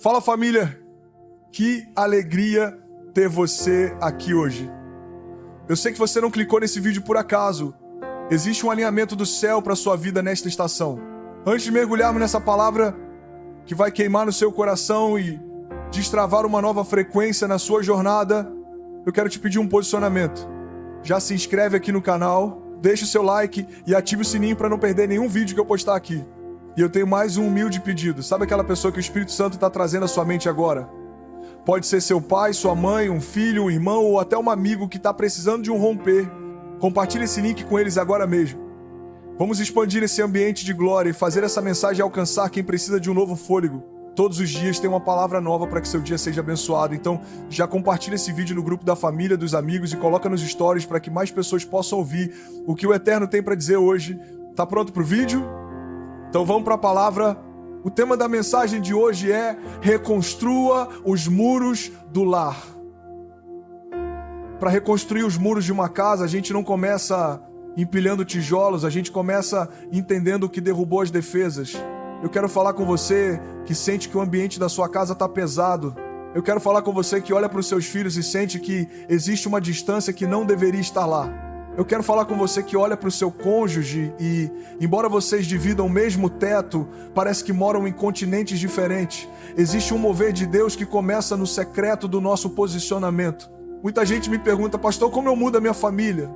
Fala, família, que alegria ter você aqui hoje. Eu sei que você não clicou nesse vídeo por acaso. Existe um alinhamento do céu para sua vida nesta estação. Antes de mergulharmos nessa palavra que vai queimar no seu coração e destravar uma nova frequência na sua jornada, eu quero te pedir um posicionamento. Já se inscreve aqui no canal, deixa o seu like e ative o sininho para não perder nenhum vídeo que eu postar aqui. E eu tenho mais um humilde pedido. Sabe aquela pessoa que o Espírito Santo está trazendo à sua mente agora? Pode ser seu pai, sua mãe, um filho, um irmão ou até um amigo que está precisando de um romper. Compartilhe esse link com eles agora mesmo. Vamos expandir esse ambiente de glória e fazer essa mensagem alcançar quem precisa de um novo fôlego. Todos os dias tem uma palavra nova para que seu dia seja abençoado. Então, já compartilha esse vídeo no grupo da família, dos amigos e coloca nos stories para que mais pessoas possam ouvir o que o Eterno tem para dizer hoje. Tá pronto para o vídeo? Então vamos para a palavra. O tema da mensagem de hoje é: reconstrua os muros do lar. Para reconstruir os muros de uma casa, a gente não começa empilhando tijolos, a gente começa entendendo o que derrubou as defesas. Eu quero falar com você que sente que o ambiente da sua casa está pesado. Eu quero falar com você que olha para os seus filhos e sente que existe uma distância que não deveria estar lá. Eu quero falar com você que olha para o seu cônjuge e, embora vocês dividam o mesmo teto, parece que moram em continentes diferentes. Existe um mover de Deus que começa no secreto do nosso posicionamento. Muita gente me pergunta: pastor, como eu mudo a minha família?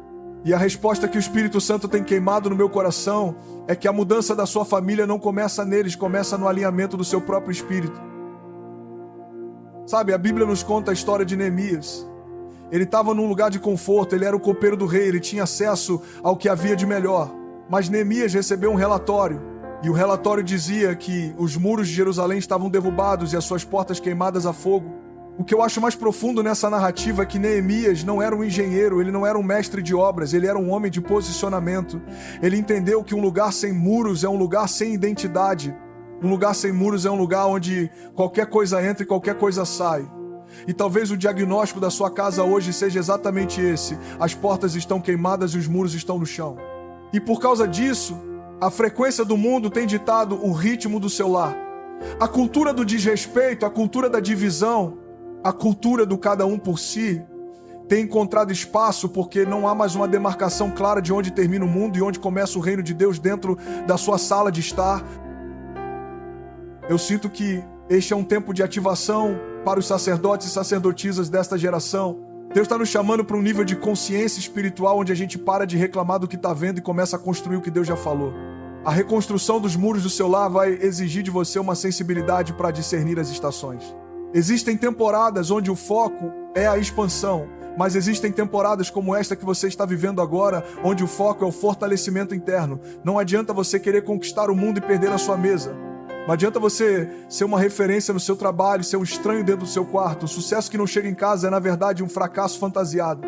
E a resposta que o Espírito Santo tem queimado no meu coração é que a mudança da sua família não começa neles, começa no alinhamento do seu próprio espírito. Sabe, a Bíblia nos conta a história de Neemias. Ele estava num lugar de conforto, ele era o copeiro do rei, ele tinha acesso ao que havia de melhor. Mas Neemias recebeu um relatório, e o relatório dizia que os muros de Jerusalém estavam derrubados e as suas portas queimadas a fogo. O que eu acho mais profundo nessa narrativa é que Neemias não era um engenheiro, ele não era um mestre de obras, ele era um homem de posicionamento. Ele entendeu que um lugar sem muros é um lugar sem identidade. Um lugar sem muros é um lugar onde qualquer coisa entra e qualquer coisa sai. E talvez o diagnóstico da sua casa hoje seja exatamente esse: as portas estão queimadas e os muros estão no chão. E por causa disso, a frequência do mundo tem ditado o ritmo do seu lar. A cultura do desrespeito, a cultura da divisão, a cultura do cada um por si tem encontrado espaço porque não há mais uma demarcação clara de onde termina o mundo e onde começa o reino de Deus dentro da sua sala de estar. Eu sinto que este é um tempo de ativação para os sacerdotes e sacerdotisas desta geração. Deus está nos chamando para um nível de consciência espiritual onde a gente para de reclamar do que está vendo e começa a construir o que Deus já falou. A reconstrução dos muros do seu lar vai exigir de você uma sensibilidade para discernir as estações. Existem temporadas onde o foco é a expansão, mas existem temporadas como esta que você está vivendo agora, onde o foco é o fortalecimento interno. Não adianta você querer conquistar o mundo e perder a sua mesa. Não adianta você ser uma referência no seu trabalho, ser um estranho dentro do seu quarto. O sucesso que não chega em casa é, na verdade, um fracasso fantasiado.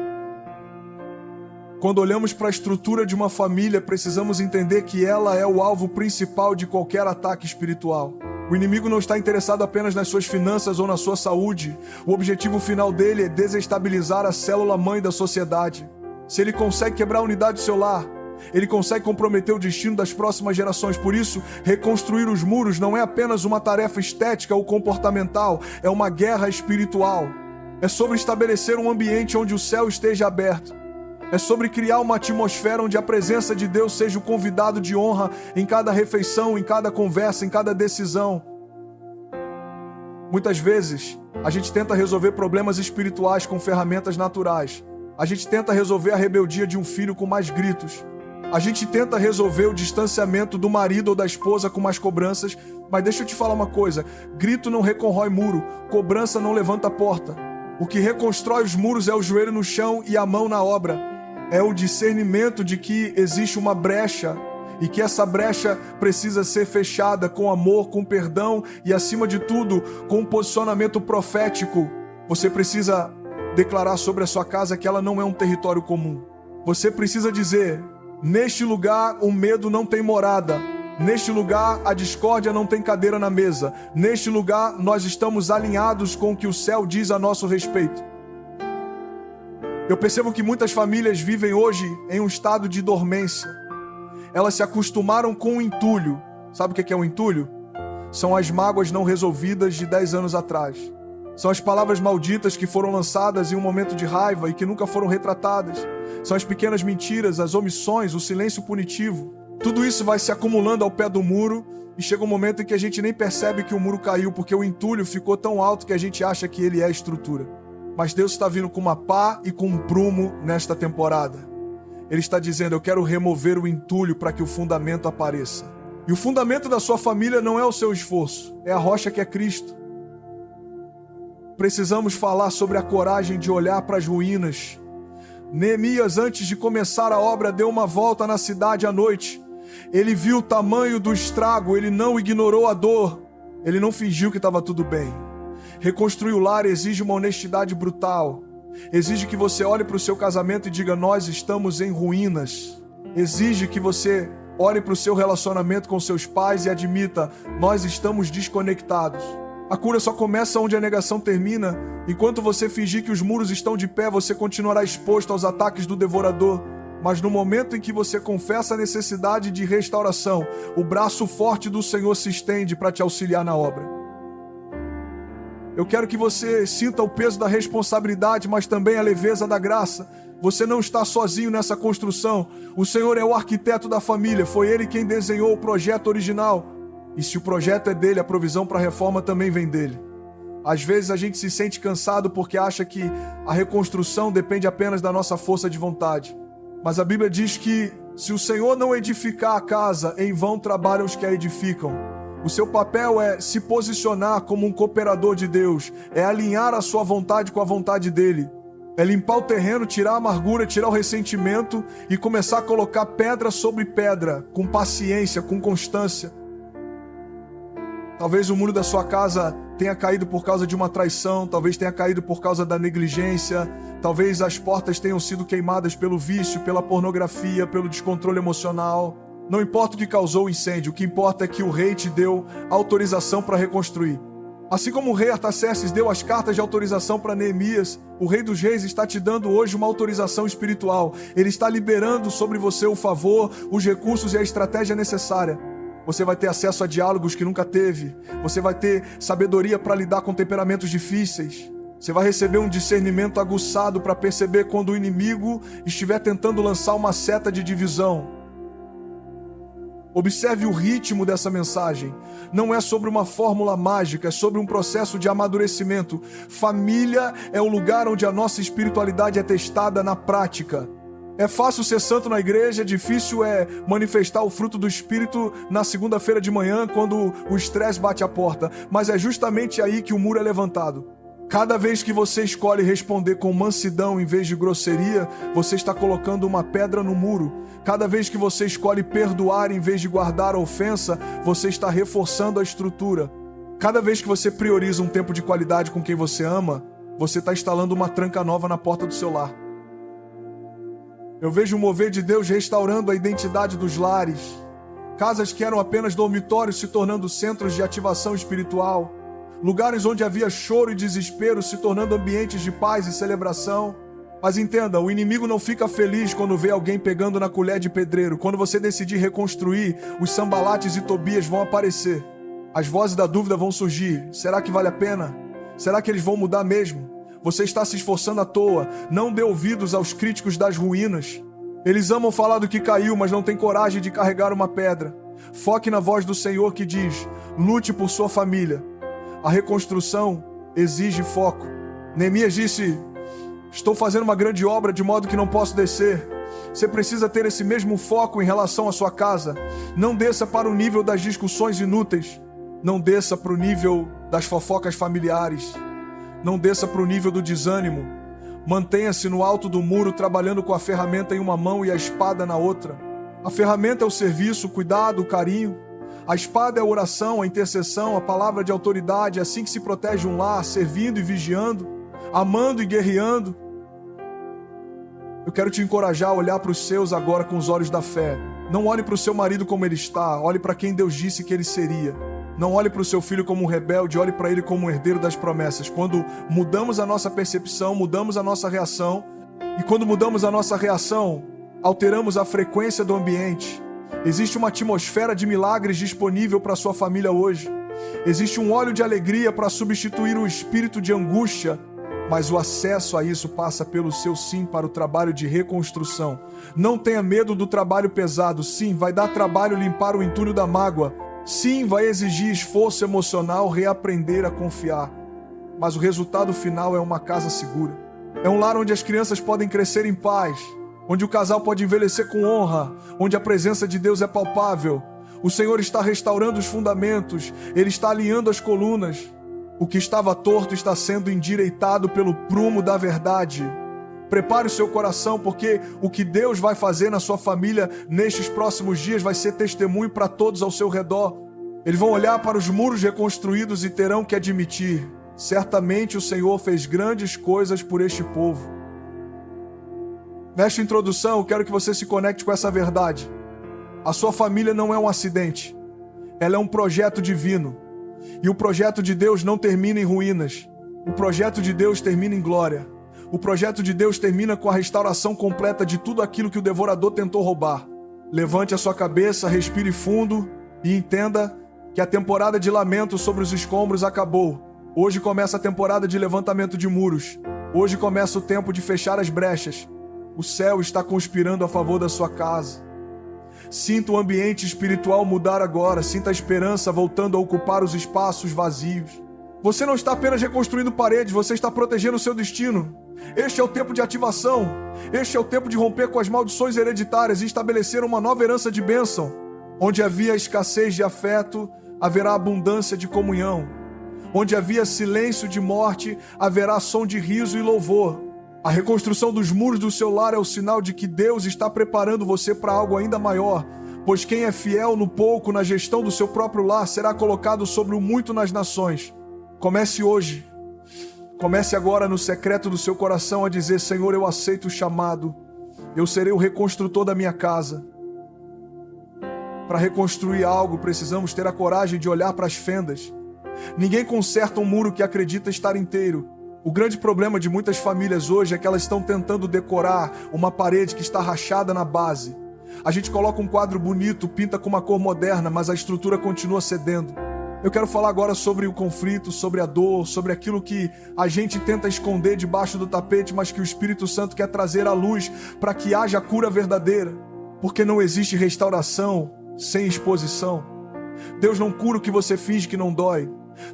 Quando olhamos para a estrutura de uma família, precisamos entender que ela é o alvo principal de qualquer ataque espiritual. O inimigo não está interessado apenas nas suas finanças ou na sua saúde. O objetivo final dele é desestabilizar a célula-mãe da sociedade. Se ele consegue quebrar a unidade do seu lar, ele consegue comprometer o destino das próximas gerações. Por isso, reconstruir os muros não é apenas uma tarefa estética ou comportamental, é uma guerra espiritual. É sobre estabelecer um ambiente onde o céu esteja aberto. É sobre criar uma atmosfera onde a presença de Deus seja o convidado de honra em cada refeição, em cada conversa, em cada decisão. Muitas vezes, a gente tenta resolver problemas espirituais com ferramentas naturais. A gente tenta resolver a rebeldia de um filho com mais gritos. A gente tenta resolver o distanciamento do marido ou da esposa com mais cobranças, mas deixa eu te falar uma coisa: grito não reconrói muro, cobrança não levanta porta. O que reconstrói os muros é o joelho no chão e a mão na obra. É o discernimento de que existe uma brecha e que essa brecha precisa ser fechada com amor, com perdão e, acima de tudo, com um posicionamento profético. Você precisa declarar sobre a sua casa que ela não é um território comum. Você precisa dizer: neste lugar o medo não tem morada. Neste lugar a discórdia não tem cadeira na mesa. Neste lugar nós estamos alinhados com o que o céu diz a nosso respeito. Eu percebo que muitas famílias vivem hoje em um estado de dormência. Elas se acostumaram com o entulho. Sabe o que é um entulho? São as mágoas não resolvidas de 10 anos atrás. São as palavras malditas que foram lançadas em um momento de raiva e que nunca foram retratadas. São as pequenas mentiras, as omissões, o silêncio punitivo. Tudo isso vai se acumulando ao pé do muro e chega um momento em que a gente nem percebe que o muro caiu porque o entulho ficou tão alto que a gente acha que ele é a estrutura. Mas Deus está vindo com uma pá e com um prumo nesta temporada. Ele está dizendo: eu quero remover o entulho para que o fundamento apareça. E o fundamento da sua família não é o seu esforço, é a rocha que é Cristo. Precisamos falar sobre a coragem de olhar para as ruínas. Neemias, antes de começar a obra, deu uma volta na cidade à noite. Ele viu o tamanho do estrago, ele não ignorou a dor, ele não fingiu que estava tudo bem. Reconstruir o lar exige uma honestidade brutal. Exige que você olhe para o seu casamento e diga: nós estamos em ruínas. Exige que você olhe para o seu relacionamento com seus pais e admita: nós estamos desconectados. A cura só começa onde a negação termina. Enquanto você fingir que os muros estão de pé, você continuará exposto aos ataques do devorador. Mas no momento em que você confessa a necessidade de restauração, o braço forte do Senhor se estende para te auxiliar na obra. Eu quero que você sinta o peso da responsabilidade, mas também a leveza da graça. Você não está sozinho nessa construção. O Senhor é o arquiteto da família. Foi Ele quem desenhou o projeto original. E se o projeto é dele, a provisão para a reforma também vem dele. Às vezes a gente se sente cansado porque acha que a reconstrução depende apenas da nossa força de vontade. Mas a Bíblia diz que se o Senhor não edificar a casa, em vão trabalham os que a edificam. O seu papel é se posicionar como um cooperador de Deus, é alinhar a sua vontade com a vontade dele. É limpar o terreno, tirar a amargura, tirar o ressentimento e começar a colocar pedra sobre pedra, com paciência, com constância. Talvez o muro da sua casa tenha caído por causa de uma traição, talvez tenha caído por causa da negligência, talvez as portas tenham sido queimadas pelo vício, pela pornografia, pelo descontrole emocional. Não importa o que causou o incêndio, o que importa é que o rei te deu autorização para reconstruir. Assim como o rei Artaxerxes deu as cartas de autorização para Neemias, o rei dos reis está te dando hoje uma autorização espiritual. Ele está liberando sobre você o favor, os recursos e a estratégia necessária. Você vai ter acesso a diálogos que nunca teve. Você vai ter sabedoria para lidar com temperamentos difíceis. Você vai receber um discernimento aguçado para perceber quando o inimigo estiver tentando lançar uma seta de divisão. Observe o ritmo dessa mensagem. Não é sobre uma fórmula mágica, é sobre um processo de amadurecimento. Família é o lugar onde a nossa espiritualidade é testada na prática. É fácil ser santo na igreja, difícil é manifestar o fruto do Espírito na segunda-feira de manhã, quando o estresse bate a porta. Mas é justamente aí que o muro é levantado. Cada vez que você escolhe responder com mansidão em vez de grosseria, você está colocando uma pedra no muro. Cada vez que você escolhe perdoar em vez de guardar a ofensa, você está reforçando a estrutura. Cada vez que você prioriza um tempo de qualidade com quem você ama, você está instalando uma tranca nova na porta do seu lar. Eu vejo o mover de Deus restaurando a identidade dos lares. Casas que eram apenas dormitórios se tornando centros de ativação espiritual. Lugares onde havia choro e desespero se tornando ambientes de paz e celebração. Mas entenda, o inimigo não fica feliz quando vê alguém pegando na colher de pedreiro. Quando você decidir reconstruir, os Sambalates e Tobias vão aparecer. As vozes da dúvida vão surgir. Será que vale a pena? Será que eles vão mudar mesmo? Você está se esforçando à toa. Não dê ouvidos aos críticos das ruínas. Eles amam falar do que caiu, mas não têm coragem de carregar uma pedra. Foque na voz do Senhor que diz: lute por sua família. A reconstrução exige foco. Neemias disse: estou fazendo uma grande obra de modo que não posso descer. Você precisa ter esse mesmo foco em relação à sua casa. Não desça para o nível das discussões inúteis. Não desça para o nível das fofocas familiares. Não desça para o nível do desânimo. Mantenha-se no alto do muro, trabalhando com a ferramenta em uma mão e a espada na outra. A ferramenta é o serviço, o cuidado, o carinho. A espada é a oração, a intercessão, a palavra de autoridade. É assim que se protege um lar, servindo e vigiando, amando e guerreando. Eu quero te encorajar a olhar para os seus agora com os olhos da fé. Não olhe para o seu marido como ele está, olhe para quem Deus disse que ele seria. Não olhe para o seu filho como um rebelde, olhe para ele como um herdeiro das promessas. Quando mudamos a nossa percepção, mudamos a nossa reação. E quando mudamos a nossa reação, alteramos a frequência do ambiente. Existe uma atmosfera de milagres disponível para a sua família hoje. Existe um óleo de alegria para substituir o espírito de angústia, mas o acesso a isso passa pelo seu sim para o trabalho de reconstrução. Não tenha medo do trabalho pesado. Sim, vai dar trabalho limpar o entulho da mágoa. Sim, vai exigir esforço emocional reaprender a confiar. Mas o resultado final é uma casa segura. É um lar onde as crianças podem crescer em paz, onde o casal pode envelhecer com honra, onde a presença de Deus é palpável. O Senhor está restaurando os fundamentos, Ele está alinhando as colunas. O que estava torto está sendo endireitado pelo prumo da verdade. Prepare o seu coração, porque o que Deus vai fazer na sua família nestes próximos dias vai ser testemunho para todos ao seu redor. Eles vão olhar para os muros reconstruídos e terão que admitir: certamente o Senhor fez grandes coisas por este povo. Nesta introdução, eu quero que você se conecte com essa verdade. A sua família não é um acidente. Ela é um projeto divino. E o projeto de Deus não termina em ruínas. O projeto de Deus termina em glória. O projeto de Deus termina com a restauração completa de tudo aquilo que o devorador tentou roubar. Levante a sua cabeça, respire fundo e entenda que a temporada de lamento sobre os escombros acabou. Hoje começa a temporada de levantamento de muros. Hoje começa o tempo de fechar as brechas. O céu está conspirando a favor da sua casa. Sinta o ambiente espiritual mudar agora. Sinta a esperança voltando a ocupar os espaços vazios. Você não está apenas reconstruindo paredes, você está protegendo o seu destino. Este é o tempo de ativação. Este é o tempo de romper com as maldições hereditárias e estabelecer uma nova herança de bênção. Onde havia escassez de afeto, haverá abundância de comunhão. Onde havia silêncio de morte, haverá som de riso e louvor. A reconstrução dos muros do seu lar é o sinal de que Deus está preparando você para algo ainda maior, pois quem é fiel no pouco na gestão do seu próprio lar será colocado sobre o muito nas nações. Comece hoje. Comece agora no secreto do seu coração a dizer: Senhor, eu aceito o chamado. Eu serei o reconstrutor da minha casa. Para reconstruir algo, precisamos ter a coragem de olhar para as fendas. Ninguém conserta um muro que acredita estar inteiro. O grande problema de muitas famílias hoje é que elas estão tentando decorar uma parede que está rachada na base. A gente coloca um quadro bonito, pinta com uma cor moderna, mas a estrutura continua cedendo. Eu quero falar agora sobre o conflito, sobre a dor, sobre aquilo que a gente tenta esconder debaixo do tapete, mas que o Espírito Santo quer trazer à luz para que haja cura verdadeira. Porque não existe restauração sem exposição. Deus não cura o que você finge que não dói.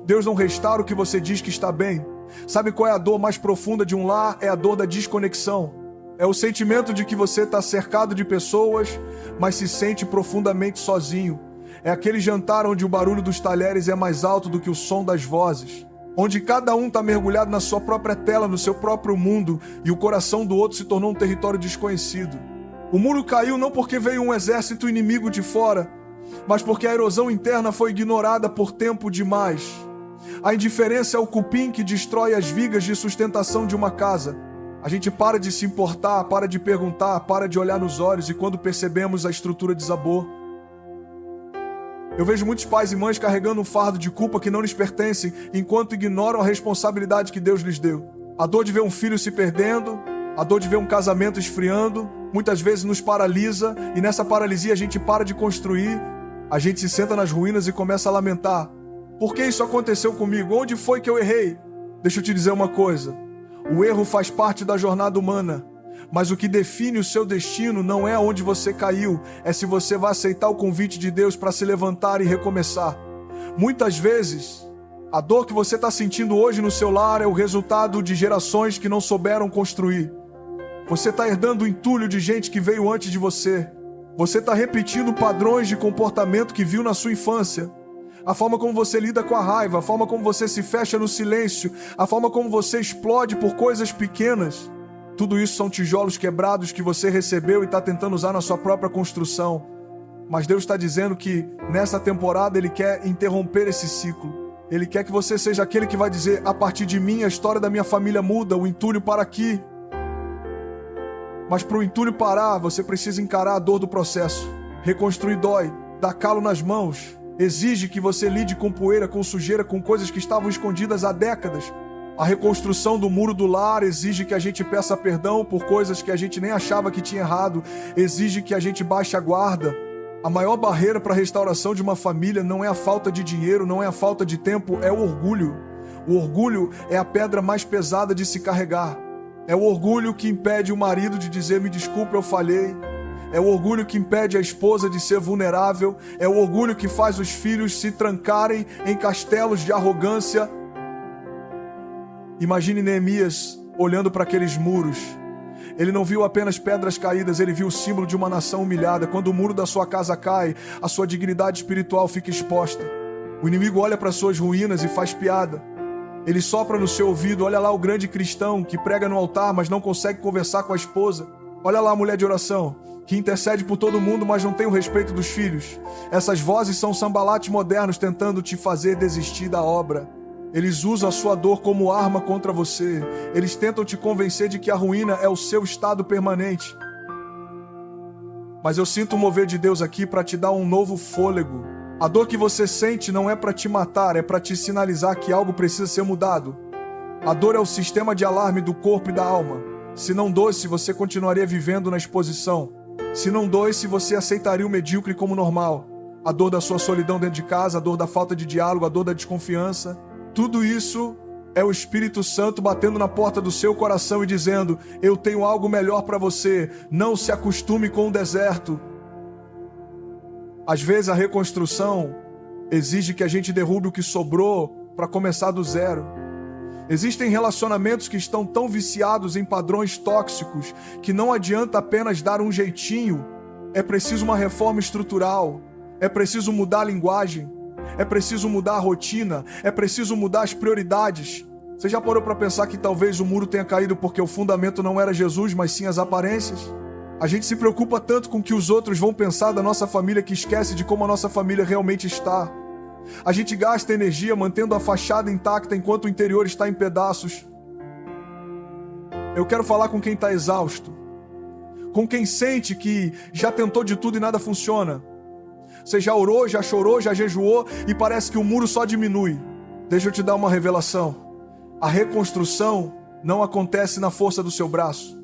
Deus não restaura o que você diz que está bem. Sabe qual é a dor mais profunda de um lar? É a dor da desconexão. É o sentimento de que você está cercado de pessoas, mas se sente profundamente sozinho. É aquele jantar onde o barulho dos talheres é mais alto do que o som das vozes. Onde cada um está mergulhado na sua própria tela, no seu próprio mundo, e o coração do outro se tornou um território desconhecido. O muro caiu não porque veio um exército inimigo de fora, mas porque a erosão interna foi ignorada por tempo demais. A indiferença é o cupim que destrói as vigas de sustentação de uma casa. A gente para de se importar, para de perguntar, para de olhar nos olhos, e quando percebemos, a estrutura desabou. Eu vejo muitos pais e mães carregando um fardo de culpa que não lhes pertence, enquanto ignoram a responsabilidade que Deus lhes deu. A dor de ver um filho se perdendo, a dor de ver um casamento esfriando, muitas vezes nos paralisa, e nessa paralisia a gente para de construir, a gente se senta nas ruínas e começa a lamentar. Por que isso aconteceu comigo? Onde foi que eu errei? Deixa eu te dizer uma coisa. O erro faz parte da jornada humana, mas o que define o seu destino não é onde você caiu, é se você vai aceitar o convite de Deus para se levantar e recomeçar. Muitas vezes, a dor que você está sentindo hoje no seu lar é o resultado de gerações que não souberam construir. Você está herdando o entulho de gente que veio antes de você. Você está repetindo padrões de comportamento que viu na sua infância. A forma como você lida com a raiva, a forma como você se fecha no silêncio, a forma como você explode por coisas pequenas. Tudo isso são tijolos quebrados que você recebeu e está tentando usar na sua própria construção. Mas Deus está dizendo que nessa temporada Ele quer interromper esse ciclo. Ele quer que você seja aquele que vai dizer: a partir de mim a história da minha família muda, o entulho para aqui. Mas para o entulho parar, você precisa encarar a dor do processo. Reconstruir dói, dar calo nas mãos. Exige que você lide com poeira, com sujeira, com coisas que estavam escondidas há décadas. A reconstrução do muro do lar exige que a gente peça perdão por coisas que a gente nem achava que tinha errado. Exige que a gente baixe a guarda. A maior barreira para a restauração de uma família não é a falta de dinheiro, não é a falta de tempo, é o orgulho. O orgulho é a pedra mais pesada de se carregar. É o orgulho que impede o marido de dizer: me desculpa, eu falhei. É o orgulho que impede a esposa de ser vulnerável. É o orgulho que faz os filhos se trancarem em castelos de arrogância. Imagine Neemias olhando para aqueles muros. Ele não viu apenas pedras caídas, ele viu o símbolo de uma nação humilhada. Quando o muro da sua casa cai, a sua dignidade espiritual fica exposta. O inimigo olha para suas ruínas e faz piada. Ele sopra no seu ouvido: olha lá o grande cristão que prega no altar, mas não consegue conversar com a esposa. Olha lá a mulher de oração, que intercede por todo mundo, mas não tem o respeito dos filhos. Essas vozes são sambalates modernos tentando te fazer desistir da obra. Eles usam a sua dor como arma contra você. Eles tentam te convencer de que a ruína é o seu estado permanente. Mas eu sinto o mover de Deus aqui para te dar um novo fôlego. A dor que você sente não é para te matar, é para te sinalizar que algo precisa ser mudado. A dor é o sistema de alarme do corpo e da alma. Se não doesse, você continuaria vivendo na exposição. Se não doesse, você aceitaria o medíocre como normal. A dor da sua solidão dentro de casa, a dor da falta de diálogo, a dor da desconfiança. Tudo isso é o Espírito Santo batendo na porta do seu coração e dizendo: eu tenho algo melhor para você, não se acostume com o deserto. Às vezes a reconstrução exige que a gente derrube o que sobrou para começar do zero. Existem relacionamentos que estão tão viciados em padrões tóxicos que não adianta apenas dar um jeitinho. É preciso uma reforma estrutural, é preciso mudar a linguagem, é preciso mudar a rotina, é preciso mudar as prioridades. Você já parou para pensar que talvez o muro tenha caído porque o fundamento não era Jesus, mas sim as aparências? A gente se preocupa tanto com o que os outros vão pensar da nossa família que esquece de como a nossa família realmente está. A gente gasta energia mantendo a fachada intacta enquanto o interior está em pedaços. Eu quero falar com quem está exausto, com quem sente que já tentou de tudo e nada funciona. Você já orou, já chorou, já jejuou e parece que o muro só diminui. Deixa eu te dar uma revelação. A reconstrução não acontece na força do seu braço.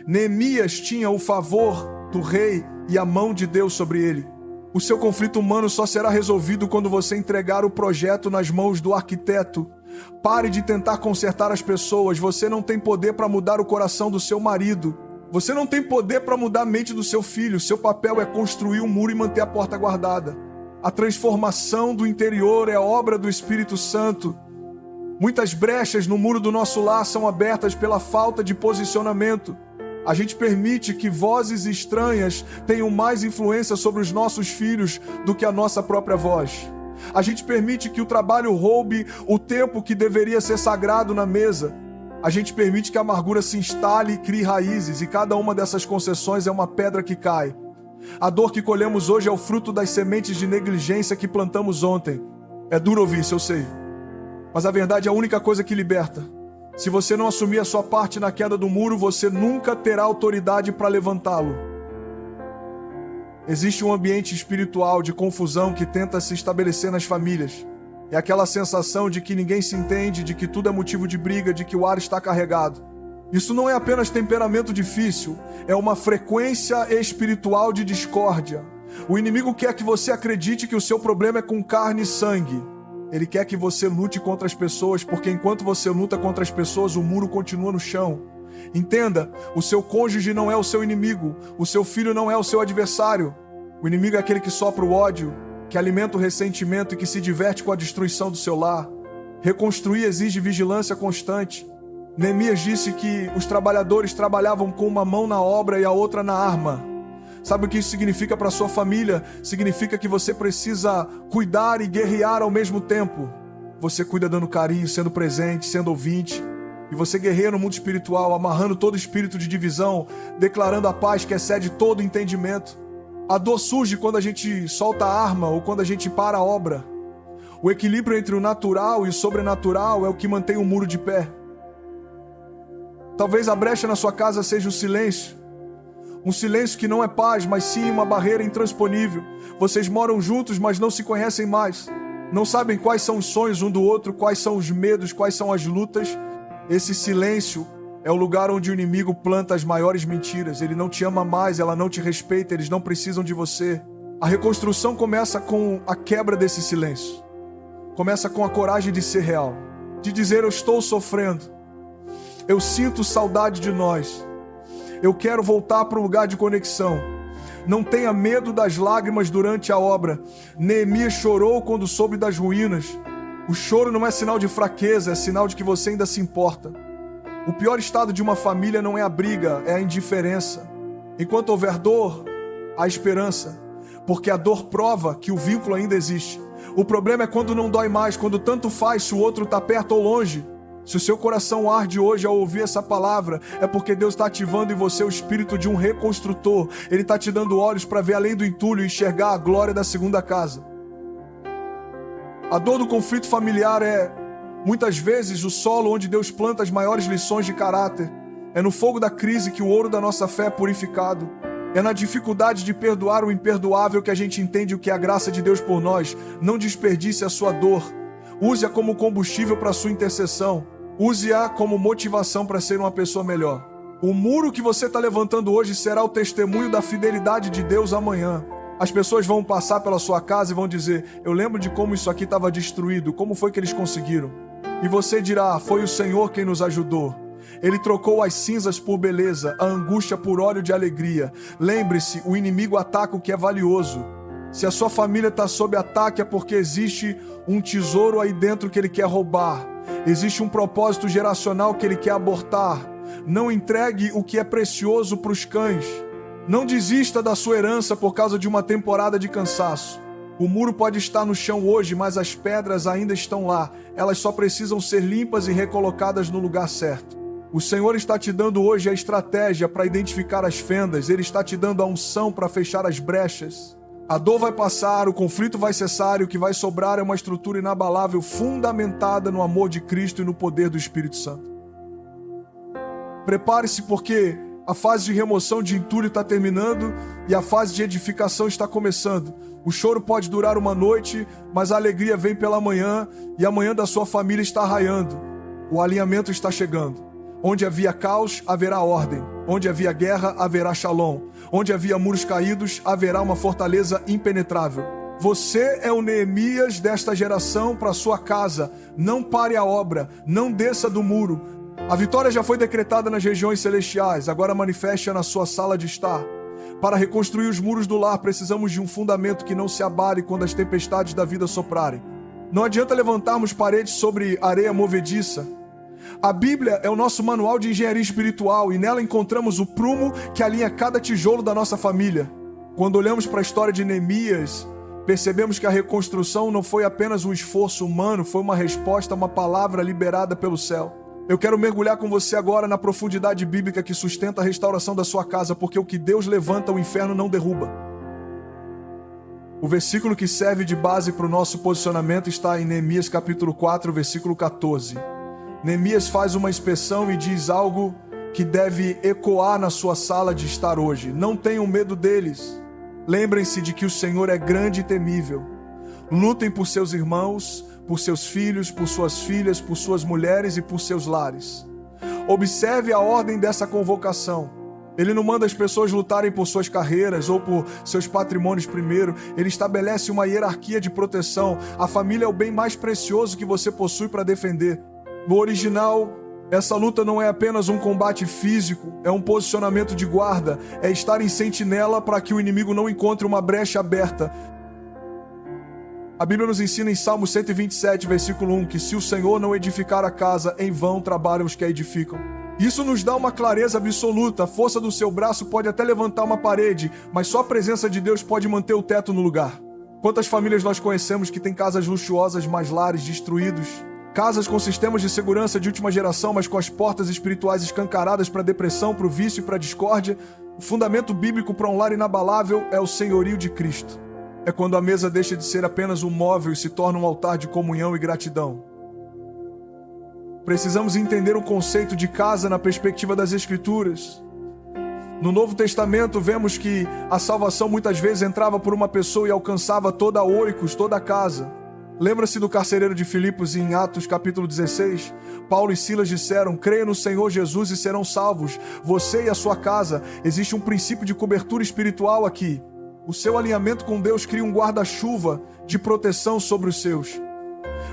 Neemias tinha o favor do rei e a mão de Deus sobre ele. O seu conflito humano só será resolvido quando você entregar o projeto nas mãos do arquiteto. Pare de tentar consertar as pessoas. Você não tem poder para mudar o coração do seu marido. Você não tem poder para mudar a mente do seu filho. Seu papel é construir um muro e manter a porta guardada. A transformação do interior é obra do Espírito Santo. Muitas brechas no muro do nosso lar são abertas pela falta de posicionamento. A gente permite que vozes estranhas tenham mais influência sobre os nossos filhos do que a nossa própria voz. A gente permite que o trabalho roube o tempo que deveria ser sagrado na mesa. A gente permite que a amargura se instale e crie raízes, e cada uma dessas concessões é uma pedra que cai. A dor que colhemos hoje é o fruto das sementes de negligência que plantamos ontem. É duro ouvir isso, eu sei. Mas a verdade é a única coisa que liberta. Se você não assumir a sua parte na queda do muro, você nunca terá autoridade para levantá-lo. Existe um ambiente espiritual de confusão que tenta se estabelecer nas famílias. É aquela sensação de que ninguém se entende, de que tudo é motivo de briga, de que o ar está carregado. Isso não é apenas temperamento difícil, é uma frequência espiritual de discórdia. O inimigo quer que você acredite que o seu problema é com carne e sangue. Ele quer que você lute contra as pessoas, porque enquanto você luta contra as pessoas, o muro continua no chão. Entenda, o seu cônjuge não é o seu inimigo, o seu filho não é o seu adversário. O inimigo é aquele que sopra o ódio, que alimenta o ressentimento e que se diverte com a destruição do seu lar. Reconstruir exige vigilância constante. Neemias disse que os trabalhadores trabalhavam com uma mão na obra e a outra na arma. Sabe o que isso significa para a sua família? Significa que você precisa cuidar e guerrear ao mesmo tempo. Você cuida dando carinho, sendo presente, sendo ouvinte. E você guerreia no mundo espiritual, amarrando todo espírito de divisão, declarando a paz que excede todo entendimento. A dor surge quando a gente solta a arma ou quando a gente para a obra. O equilíbrio entre o natural e o sobrenatural é o que mantém o muro de pé. Talvez a brecha na sua casa seja o silêncio. Um silêncio que não é paz, mas sim uma barreira intransponível. Vocês moram juntos, mas não se conhecem mais. Não sabem quais são os sonhos um do outro, quais são os medos, quais são as lutas. Esse silêncio é o lugar onde o inimigo planta as maiores mentiras. Ele não te ama mais, ela não te respeita, eles não precisam de você. A reconstrução começa com a quebra desse silêncio. Começa com a coragem de ser real. De dizer, eu estou sofrendo. Eu sinto saudade de nós. Eu quero voltar para um lugar de conexão. Não tenha medo das lágrimas durante a obra. Neemias chorou quando soube das ruínas. O choro não é sinal de fraqueza, é sinal de que você ainda se importa. O pior estado de uma família não é a briga, é a indiferença. Enquanto houver dor, há esperança. Porque a dor prova que o vínculo ainda existe. O problema é quando não dói mais, quando tanto faz se o outro está perto ou longe. Se o seu coração arde hoje ao ouvir essa palavra, é porque Deus está ativando em você o espírito de um reconstrutor. Ele está te dando olhos para ver além do entulho e enxergar a glória da segunda casa. A dor do conflito familiar é, muitas vezes, o solo onde Deus planta as maiores lições de caráter. É no fogo da crise que o ouro da nossa fé é purificado. É na dificuldade de perdoar o imperdoável que a gente entende o que é a graça de Deus por nós. Não desperdice a sua dor. Use-a como combustível para a sua intercessão. Use-a como motivação para ser uma pessoa melhor. O muro que você está levantando hoje será o testemunho da fidelidade de Deus amanhã. As pessoas vão passar pela sua casa e vão dizer, eu lembro de como isso aqui estava destruído, como foi que eles conseguiram? E você dirá, foi o Senhor quem nos ajudou. Ele trocou as cinzas por beleza, a angústia por óleo de alegria. Lembre-se, o inimigo ataca o que é valioso. Se a sua família está sob ataque é porque existe um tesouro aí dentro que ele quer roubar. Existe um propósito geracional que ele quer abortar. Não entregue o que é precioso para os cães. Não desista da sua herança por causa de uma temporada de cansaço. O muro pode estar no chão hoje, mas as pedras ainda estão lá. Elas só precisam ser limpas e recolocadas no lugar certo. O Senhor está te dando hoje a estratégia para identificar as fendas. Ele está te dando a unção para fechar as brechas. A dor vai passar, o conflito vai cessar e o que vai sobrar é uma estrutura inabalável, fundamentada no amor de Cristo e no poder do Espírito Santo. Prepare-se porque a fase de remoção de entulho está terminando e a fase de edificação está começando. O choro pode durar uma noite, mas a alegria vem pela manhã e a manhã da sua família está raiando. O alinhamento está chegando. Onde havia caos, haverá ordem. Onde havia guerra, haverá shalom. Onde havia muros caídos, haverá uma fortaleza impenetrável. Você é o Neemias desta geração para sua casa. Não pare a obra, não desça do muro. A vitória já foi decretada nas regiões celestiais, agora manifeste-a na sua sala de estar. Para reconstruir os muros do lar, precisamos de um fundamento que não se abale quando as tempestades da vida soprarem. Não adianta levantarmos paredes sobre areia movediça. A Bíblia é o nosso manual de engenharia espiritual e nela encontramos o prumo que alinha cada tijolo da nossa família. Quando olhamos para a história de Neemias, percebemos que a reconstrução não foi apenas um esforço humano, foi uma resposta a uma palavra liberada pelo céu. Eu quero mergulhar com você agora na profundidade bíblica que sustenta a restauração da sua casa, porque o que Deus levanta, o inferno não derruba. O versículo que serve de base para o nosso posicionamento está em Neemias capítulo 4, versículo 14. Neemias faz uma inspeção e diz algo que deve ecoar na sua sala de estar hoje. Não tenham medo deles. Lembrem-se de que o Senhor é grande e temível. Lutem por seus irmãos, por seus filhos, por suas filhas, por suas mulheres e por seus lares. Observe a ordem dessa convocação. Ele não manda as pessoas lutarem por suas carreiras ou por seus patrimônios primeiro. Ele estabelece uma hierarquia de proteção. A família é o bem mais precioso que você possui para defender. No original, essa luta não é apenas um combate físico, é um posicionamento de guarda, é estar em sentinela para que o inimigo não encontre uma brecha aberta. A Bíblia nos ensina em Salmo 127, versículo 1, que se o Senhor não edificar a casa, em vão trabalham os que a edificam. Isso nos dá uma clareza absoluta. A força do seu braço pode até levantar uma parede, mas só a presença de Deus pode manter o teto no lugar. Quantas famílias nós conhecemos que têm casas luxuosas, mas lares destruídos? Casas com sistemas de segurança de última geração, mas com as portas espirituais escancaradas para a depressão, para o vício e para a discórdia. O fundamento bíblico para um lar inabalável é o senhorio de Cristo. É quando a mesa deixa de ser apenas um móvel e se torna um altar de comunhão e gratidão. Precisamos entender o conceito de casa na perspectiva das Escrituras. No Novo Testamento vemos que a salvação muitas vezes entrava por uma pessoa e alcançava toda a oikos, toda a casa. Lembra-se do carcereiro de Filipos em Atos capítulo 16? Paulo e Silas disseram, creia no Senhor Jesus e serão salvos, você e a sua casa. Existe um princípio de cobertura espiritual aqui. O seu alinhamento com Deus cria um guarda-chuva de proteção sobre os seus.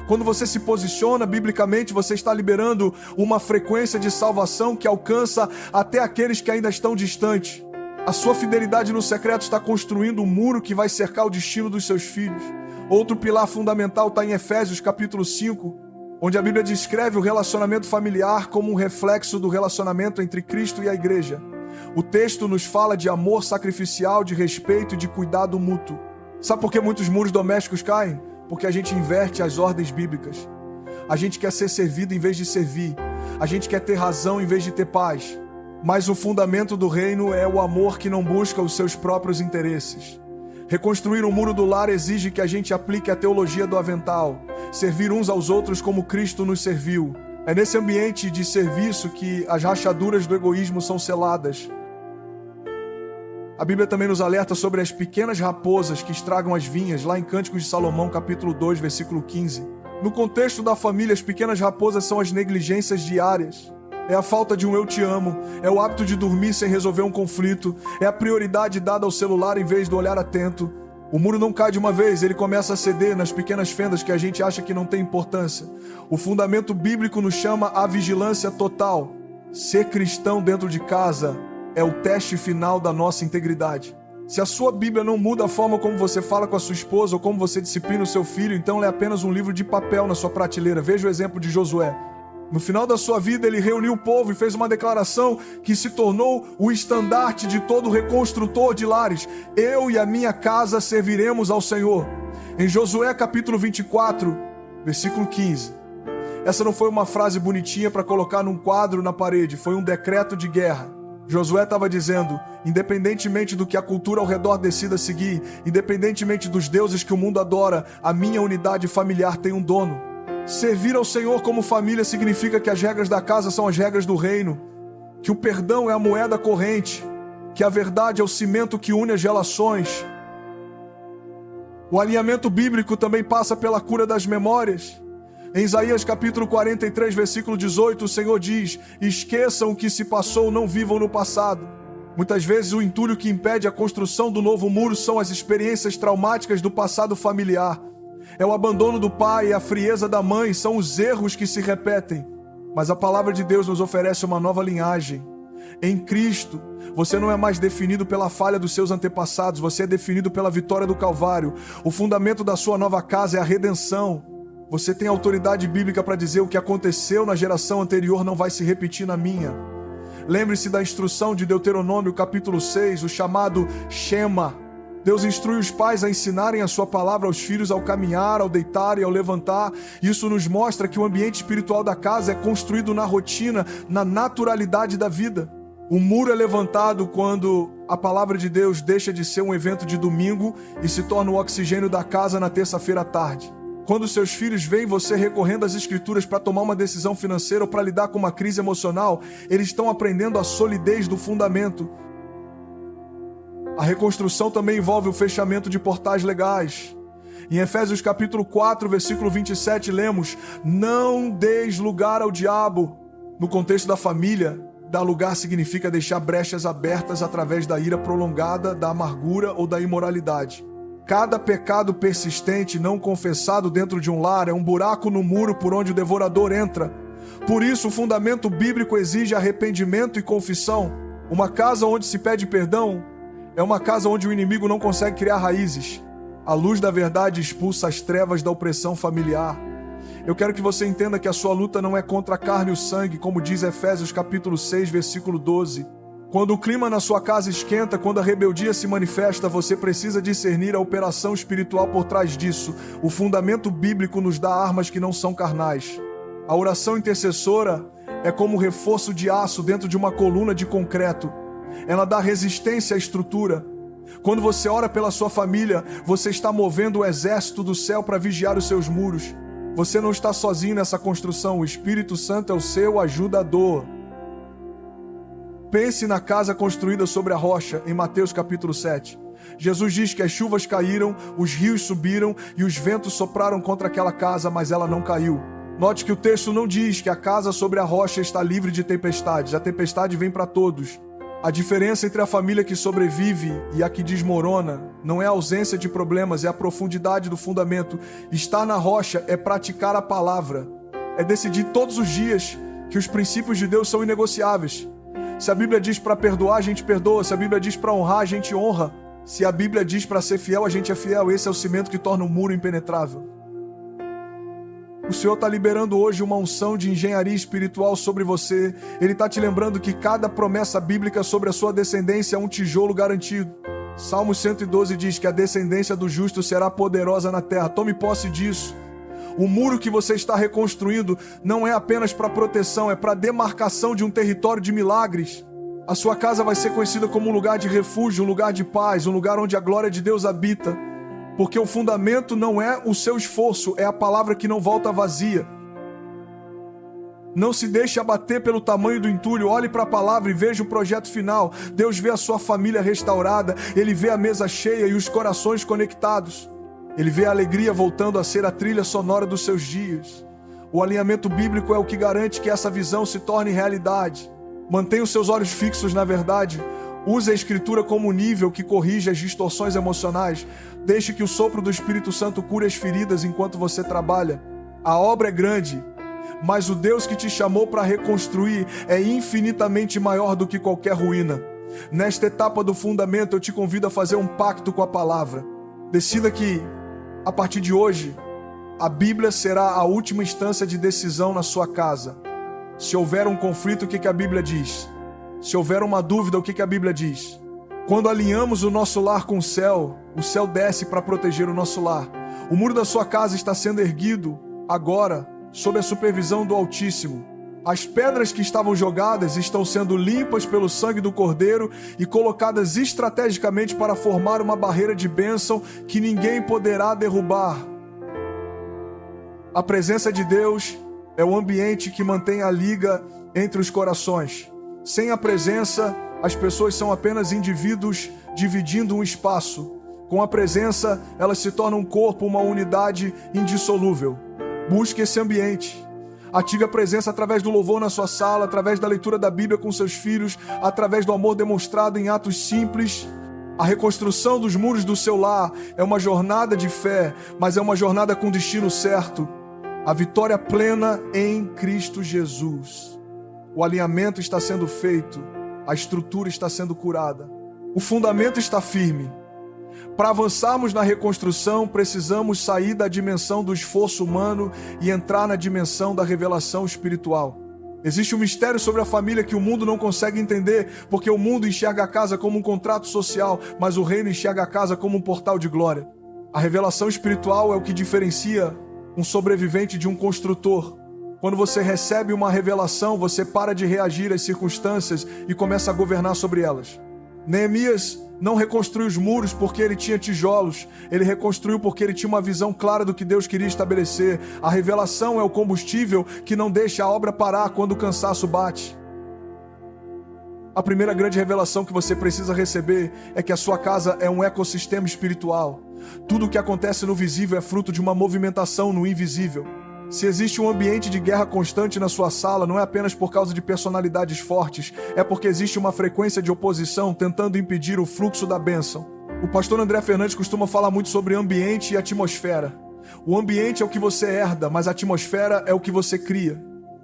Quando você se posiciona biblicamente, você está liberando uma frequência de salvação que alcança até aqueles que ainda estão distantes. A sua fidelidade no secreto está construindo um muro que vai cercar o destino dos seus filhos. Outro pilar fundamental está em Efésios capítulo 5, onde a Bíblia descreve o relacionamento familiar como um reflexo do relacionamento entre Cristo e a igreja. O texto nos fala de amor sacrificial, de respeito e de cuidado mútuo. Sabe por que muitos muros domésticos caem? Porque a gente inverte as ordens bíblicas. A gente quer ser servido em vez de servir. A gente quer ter razão em vez de ter paz. Mas o fundamento do reino é o amor que não busca os seus próprios interesses. Reconstruir o muro do lar exige que a gente aplique a teologia do avental, servir uns aos outros como Cristo nos serviu. É nesse ambiente de serviço que as rachaduras do egoísmo são seladas. A Bíblia também nos alerta sobre as pequenas raposas que estragam as vinhas, lá em Cânticos de Salomão, capítulo 2, versículo 15. No contexto da família, as pequenas raposas são as negligências diárias. É a falta de um eu te amo, é o hábito de dormir sem resolver um conflito, é a prioridade dada ao celular em vez do olhar atento. O muro não cai de uma vez, ele começa a ceder nas pequenas fendas que a gente acha que não tem importância. O fundamento bíblico nos chama à vigilância total. Ser cristão dentro de casa é o teste final da nossa integridade. Se a sua Bíblia não muda a forma como você fala com a sua esposa ou como você disciplina o seu filho, então ela é apenas um livro de papel na sua prateleira. Veja o exemplo de Josué. No final da sua vida, ele reuniu o povo e fez uma declaração que se tornou o estandarte de todo reconstrutor de lares. Eu e a minha casa serviremos ao Senhor. Em Josué capítulo 24, versículo 15. Essa não foi uma frase bonitinha para colocar num quadro na parede, foi um decreto de guerra. Josué estava dizendo, independentemente do que a cultura ao redor decida seguir, independentemente dos deuses que o mundo adora, a minha unidade familiar tem um dono. Servir ao Senhor como família significa que as regras da casa são as regras do reino, que o perdão é a moeda corrente, que a verdade é o cimento que une as relações. O alinhamento bíblico também passa pela cura das memórias. Em Isaías capítulo 43, versículo 18, o Senhor diz: esqueçam o que se passou, não vivam no passado. Muitas vezes o entulho que impede a construção do novo muro são as experiências traumáticas do passado familiar. É o abandono do pai e a frieza da mãe, são os erros que se repetem. Mas a palavra de Deus nos oferece uma nova linhagem. Em Cristo, você não é mais definido pela falha dos seus antepassados, você é definido pela vitória do Calvário. O fundamento da sua nova casa é a redenção. Você tem autoridade bíblica para dizer o que aconteceu na geração anterior não vai se repetir na minha. Lembre-se da instrução de Deuteronômio capítulo 6, o chamado Shema. Deus instrui os pais a ensinarem a sua palavra aos filhos ao caminhar, ao deitar e ao levantar. Isso nos mostra que o ambiente espiritual da casa é construído na rotina, na naturalidade da vida. O muro é levantado quando a palavra de Deus deixa de ser um evento de domingo e se torna o oxigênio da casa na terça-feira à tarde. Quando seus filhos veem você recorrendo às escrituras para tomar uma decisão financeira ou para lidar com uma crise emocional, eles estão aprendendo a solidez do fundamento. A reconstrução também envolve o fechamento de portais legais. Em Efésios capítulo 4, versículo 27, lemos: não deis lugar ao diabo. No contexto da família, dar lugar significa deixar brechas abertas através da ira prolongada, da amargura ou da imoralidade. Cada pecado persistente não confessado dentro de um lar é um buraco no muro por onde o devorador entra. Por isso, o fundamento bíblico exige arrependimento e confissão. Uma casa onde se pede perdão é uma casa onde o inimigo não consegue criar raízes. A luz da verdade expulsa as trevas da opressão familiar. Eu quero que você entenda que a sua luta não é contra a carne e o sangue, como diz Efésios capítulo 6, versículo 12. Quando o clima na sua casa esquenta, quando a rebeldia se manifesta, você precisa discernir a operação espiritual por trás disso. O fundamento bíblico nos dá armas que não são carnais. A oração intercessora é como reforço de aço dentro de uma coluna de concreto. Ela dá resistência à estrutura. Quando você ora pela sua família, você está movendo o exército do céu para vigiar os seus muros. Você não está sozinho nessa construção, o Espírito Santo é o seu ajudador. Pense na casa construída sobre a rocha, em Mateus capítulo 7. Jesus diz que as chuvas caíram, os rios subiram e os ventos sopraram contra aquela casa, mas ela não caiu. Note que o texto não diz que a casa sobre a rocha está livre de tempestades. A tempestade vem para todos. A diferença entre a família que sobrevive e a que desmorona não é a ausência de problemas, é a profundidade do fundamento. Estar na rocha é praticar a palavra. É decidir todos os dias que os princípios de Deus são inegociáveis. Se a Bíblia diz para perdoar, a gente perdoa. Se a Bíblia diz para honrar, a gente honra. Se a Bíblia diz para ser fiel, a gente é fiel. Esse é o cimento que torna um muro impenetrável. O Senhor está liberando hoje uma unção de engenharia espiritual sobre você. Ele está te lembrando que cada promessa bíblica sobre a sua descendência é um tijolo garantido. Salmo 112 diz que a descendência do justo será poderosa na terra. Tome posse disso. O muro que você está reconstruindo não é apenas para proteção, é para demarcação de um território de milagres. A sua casa vai ser conhecida como um lugar de refúgio, um lugar de paz, um lugar onde a glória de Deus habita. Porque o fundamento não é o seu esforço, é a palavra que não volta vazia. Não se deixe abater pelo tamanho do entulho, olhe para a palavra e veja o projeto final. Deus vê a sua família restaurada, Ele vê a mesa cheia e os corações conectados. Ele vê a alegria voltando a ser a trilha sonora dos seus dias. O alinhamento bíblico é o que garante que essa visão se torne realidade. Mantenha os seus olhos fixos na verdade. Use a Escritura como nível que corrige as distorções emocionais. Deixe que o sopro do Espírito Santo cure as feridas enquanto você trabalha. A obra é grande, mas o Deus que te chamou para reconstruir é infinitamente maior do que qualquer ruína. Nesta etapa do fundamento, eu te convido a fazer um pacto com a palavra. Decida que, a partir de hoje, a Bíblia será a última instância de decisão na sua casa. Se houver um conflito, o que a Bíblia diz? Se houver uma dúvida, o que a Bíblia diz? Quando alinhamos o nosso lar com o céu desce para proteger o nosso lar. O muro da sua casa está sendo erguido agora, sob a supervisão do Altíssimo. As pedras que estavam jogadas estão sendo limpas pelo sangue do Cordeiro e colocadas estrategicamente para formar uma barreira de bênção que ninguém poderá derrubar. A presença de Deus é o ambiente que mantém a liga entre os corações. Sem a presença, as pessoas são apenas indivíduos dividindo um espaço. Com a presença, elas se tornam um corpo, uma unidade indissolúvel. Busque esse ambiente. Ative a presença através do louvor na sua sala, através da leitura da Bíblia com seus filhos, através do amor demonstrado em atos simples. A reconstrução dos muros do seu lar é uma jornada de fé, mas é uma jornada com destino certo. A vitória plena em Cristo Jesus. O alinhamento está sendo feito, a estrutura está sendo curada. O fundamento está firme. Para avançarmos na reconstrução, precisamos sair da dimensão do esforço humano e entrar na dimensão da revelação espiritual. Existe um mistério sobre a família que o mundo não consegue entender, porque o mundo enxerga a casa como um contrato social, mas o reino enxerga a casa como um portal de glória. A revelação espiritual é o que diferencia um sobrevivente de um construtor. Quando você recebe uma revelação, você para de reagir às circunstâncias e começa a governar sobre elas. Neemias não reconstruiu os muros porque ele tinha tijolos. Ele reconstruiu porque ele tinha uma visão clara do que Deus queria estabelecer. A revelação é o combustível que não deixa a obra parar quando o cansaço bate. A primeira grande revelação que você precisa receber é que a sua casa é um ecossistema espiritual. Tudo o que acontece no visível é fruto de uma movimentação no invisível. Se existe um ambiente de guerra constante na sua sala, não é apenas por causa de personalidades fortes, é porque existe uma frequência de oposição tentando impedir o fluxo da bênção. O pastor André Fernandes costuma falar muito sobre ambiente e atmosfera. O ambiente é o que você herda, mas a atmosfera é o que você cria.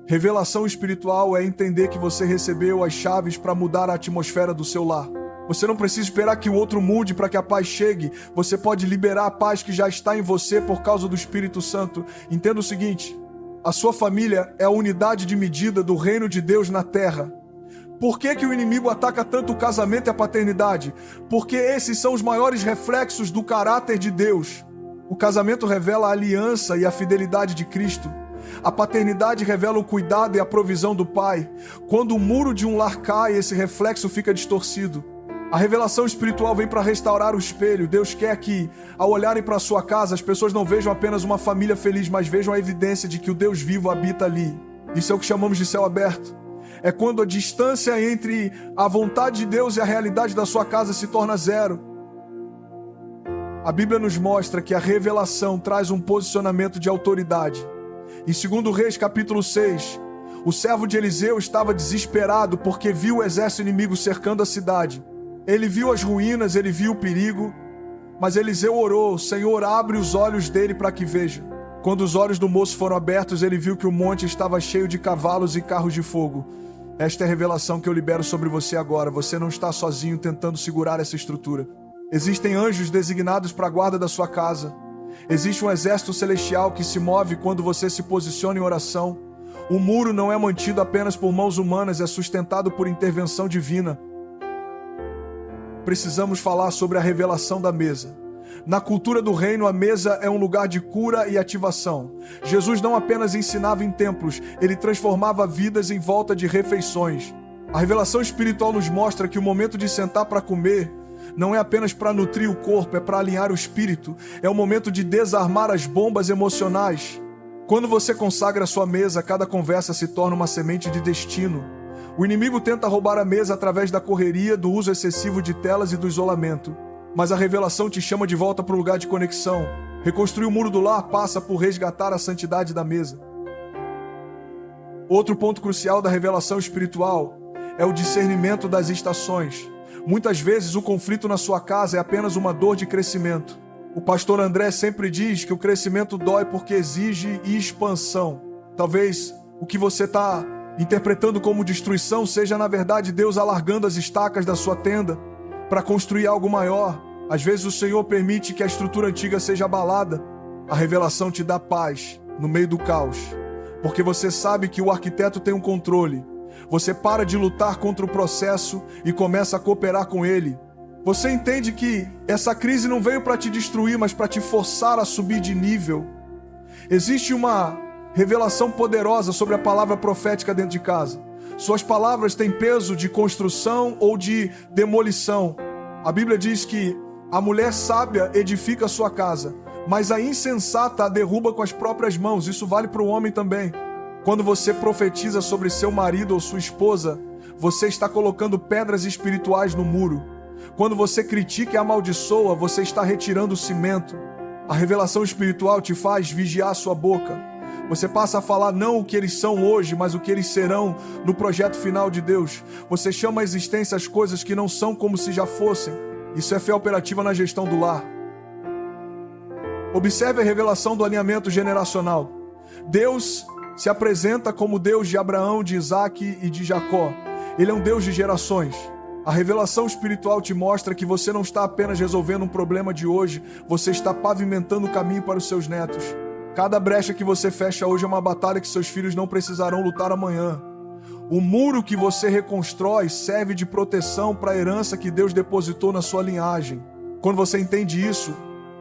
Revelação espiritual é entender que você recebeu as chaves para mudar a atmosfera do seu lar. Você não precisa esperar que o outro mude para que a paz chegue. Você pode liberar a paz que já está em você por causa do Espírito Santo. Entenda o seguinte: a sua família é a unidade de medida do reino de Deus na terra. Por que o inimigo ataca tanto o casamento e a paternidade? Porque esses são os maiores reflexos do caráter de Deus. O casamento revela a aliança e a fidelidade de Cristo. A paternidade revela o cuidado e a provisão do Pai. Quando o muro de um lar cai, esse reflexo fica distorcido. A revelação espiritual vem para restaurar o espelho. Deus quer que, ao olharem para a sua casa, as pessoas não vejam apenas uma família feliz, mas vejam a evidência de que o Deus vivo habita ali. Isso é o que chamamos de céu aberto. É quando a distância entre a vontade de Deus e a realidade da sua casa se torna zero. A Bíblia nos mostra que a revelação traz um posicionamento de autoridade. Em 2 Reis, capítulo 6, O servo de Eliseu estava desesperado porque viu o exército inimigo cercando a cidade. Ele viu as ruínas, ele viu o perigo, mas Eliseu orou: Senhor, abre os olhos dele para que veja. Quando os olhos do moço foram abertos, ele viu que o monte estava cheio de cavalos e carros de fogo. Esta é a revelação que eu libero sobre você agora. Você não está sozinho tentando segurar essa estrutura. Existem anjos designados para a guarda da sua casa. Existe um exército celestial que se move quando você se posiciona em oração. O muro não é mantido apenas por mãos humanas, é sustentado por intervenção divina. Precisamos falar sobre a revelação da mesa. Na cultura do reino, a mesa é um lugar de cura e ativação. Jesus não apenas ensinava em templos, ele transformava vidas em volta de refeições. A revelação espiritual nos mostra que o momento de sentar para comer não é apenas para nutrir o corpo, é para alinhar o espírito. É o momento de desarmar as bombas emocionais. Quando você consagra a sua mesa, cada conversa se torna uma semente de destino. O inimigo tenta roubar a mesa através da correria, do uso excessivo de telas e do isolamento. Mas a revelação te chama de volta para o lugar de conexão. Reconstruir o muro do lar passa por resgatar a santidade da mesa. Outro ponto crucial da revelação espiritual é o discernimento das estações. Muitas vezes o conflito na sua casa é apenas uma dor de crescimento. O pastor André sempre diz que o crescimento dói porque exige expansão. Talvez o que você está interpretando como destruição seja na verdade Deus alargando as estacas da sua tenda para construir algo maior. Às vezes o Senhor permite que a estrutura antiga seja abalada. A revelação te dá paz no meio do caos, porque você sabe que o arquiteto tem um controle. Você para de lutar contra o processo e começa a cooperar com ele. Você entende que essa crise não veio para te destruir, mas para te forçar a subir de nível. Existe uma revelação poderosa sobre a palavra profética dentro de casa. Suas palavras têm peso de construção ou de demolição. A Bíblia diz que a mulher sábia edifica a sua casa, mas a insensata a derruba com as próprias mãos. Isso vale para o homem também. Quando você profetiza sobre seu marido ou sua esposa, você está colocando pedras espirituais no muro. Quando você critica e amaldiçoa, você está retirando o cimento. A revelação espiritual te faz vigiar a sua boca. Você passa a falar não o que eles são hoje, mas o que eles serão no projeto final de Deus. Você chama à existência as coisas que não são como se já fossem. Isso é fé operativa na gestão do lar. Observe a revelação do alinhamento generacional. Deus se apresenta como Deus de Abraão, de Isaac e de Jacó. Ele é um Deus de gerações. A revelação espiritual te mostra que você não está apenas resolvendo um problema de hoje, você está pavimentando o caminho para os seus netos. Cada brecha que você fecha hoje é uma batalha que seus filhos não precisarão lutar amanhã. O muro que você reconstrói serve de proteção para a herança que Deus depositou na sua linhagem. Quando você entende isso,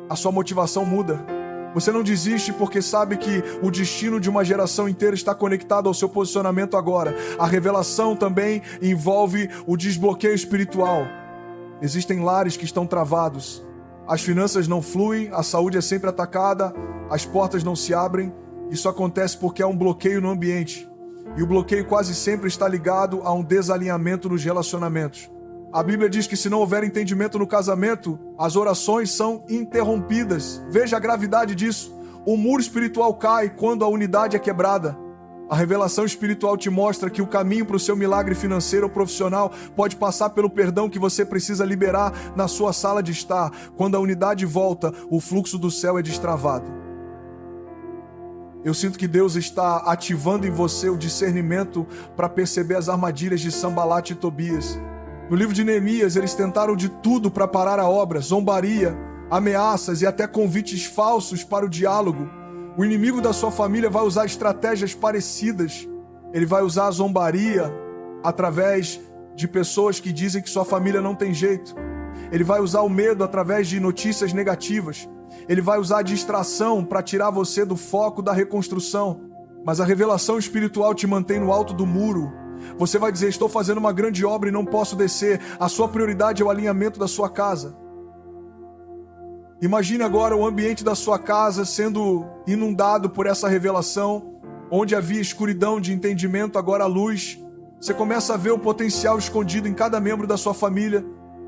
a sua motivação muda. Você não desiste porque sabe que o destino de uma geração inteira está conectado ao seu posicionamento agora. A revelação também envolve o desbloqueio espiritual. Existem lares que estão travados. As finanças não fluem, a saúde é sempre atacada, as portas não se abrem. Isso acontece porque há um bloqueio no ambiente. E o bloqueio quase sempre está ligado a um desalinhamento nos relacionamentos. A Bíblia diz que se não houver entendimento no casamento, as orações são interrompidas. Veja a gravidade disso. O muro espiritual cai quando a unidade é quebrada. A revelação espiritual te mostra que o caminho para o seu milagre financeiro ou profissional pode passar pelo perdão que você precisa liberar na sua sala de estar. Quando a unidade volta, o fluxo do céu é destravado. Eu sinto que Deus está ativando em você o discernimento para perceber as armadilhas de Sanbalat e Tobias. No livro de Neemias, eles tentaram de tudo para parar a obra, zombaria, ameaças e até convites falsos para o diálogo. O inimigo da sua família vai usar estratégias parecidas. Ele vai usar a zombaria através de pessoas que dizem que sua família não tem jeito. Ele vai usar o medo através de notícias negativas. Ele vai usar a distração para tirar você do foco da reconstrução. Mas a revelação espiritual te mantém no alto do muro. Você vai dizer: estou fazendo uma grande obra e não posso descer. A sua prioridade é o alinhamento da sua casa. Imagine agora o ambiente da sua casa sendo inundado por essa revelação. Onde havia escuridão de entendimento, agora a luz. Você começa a ver o potencial escondido em cada membro da sua família.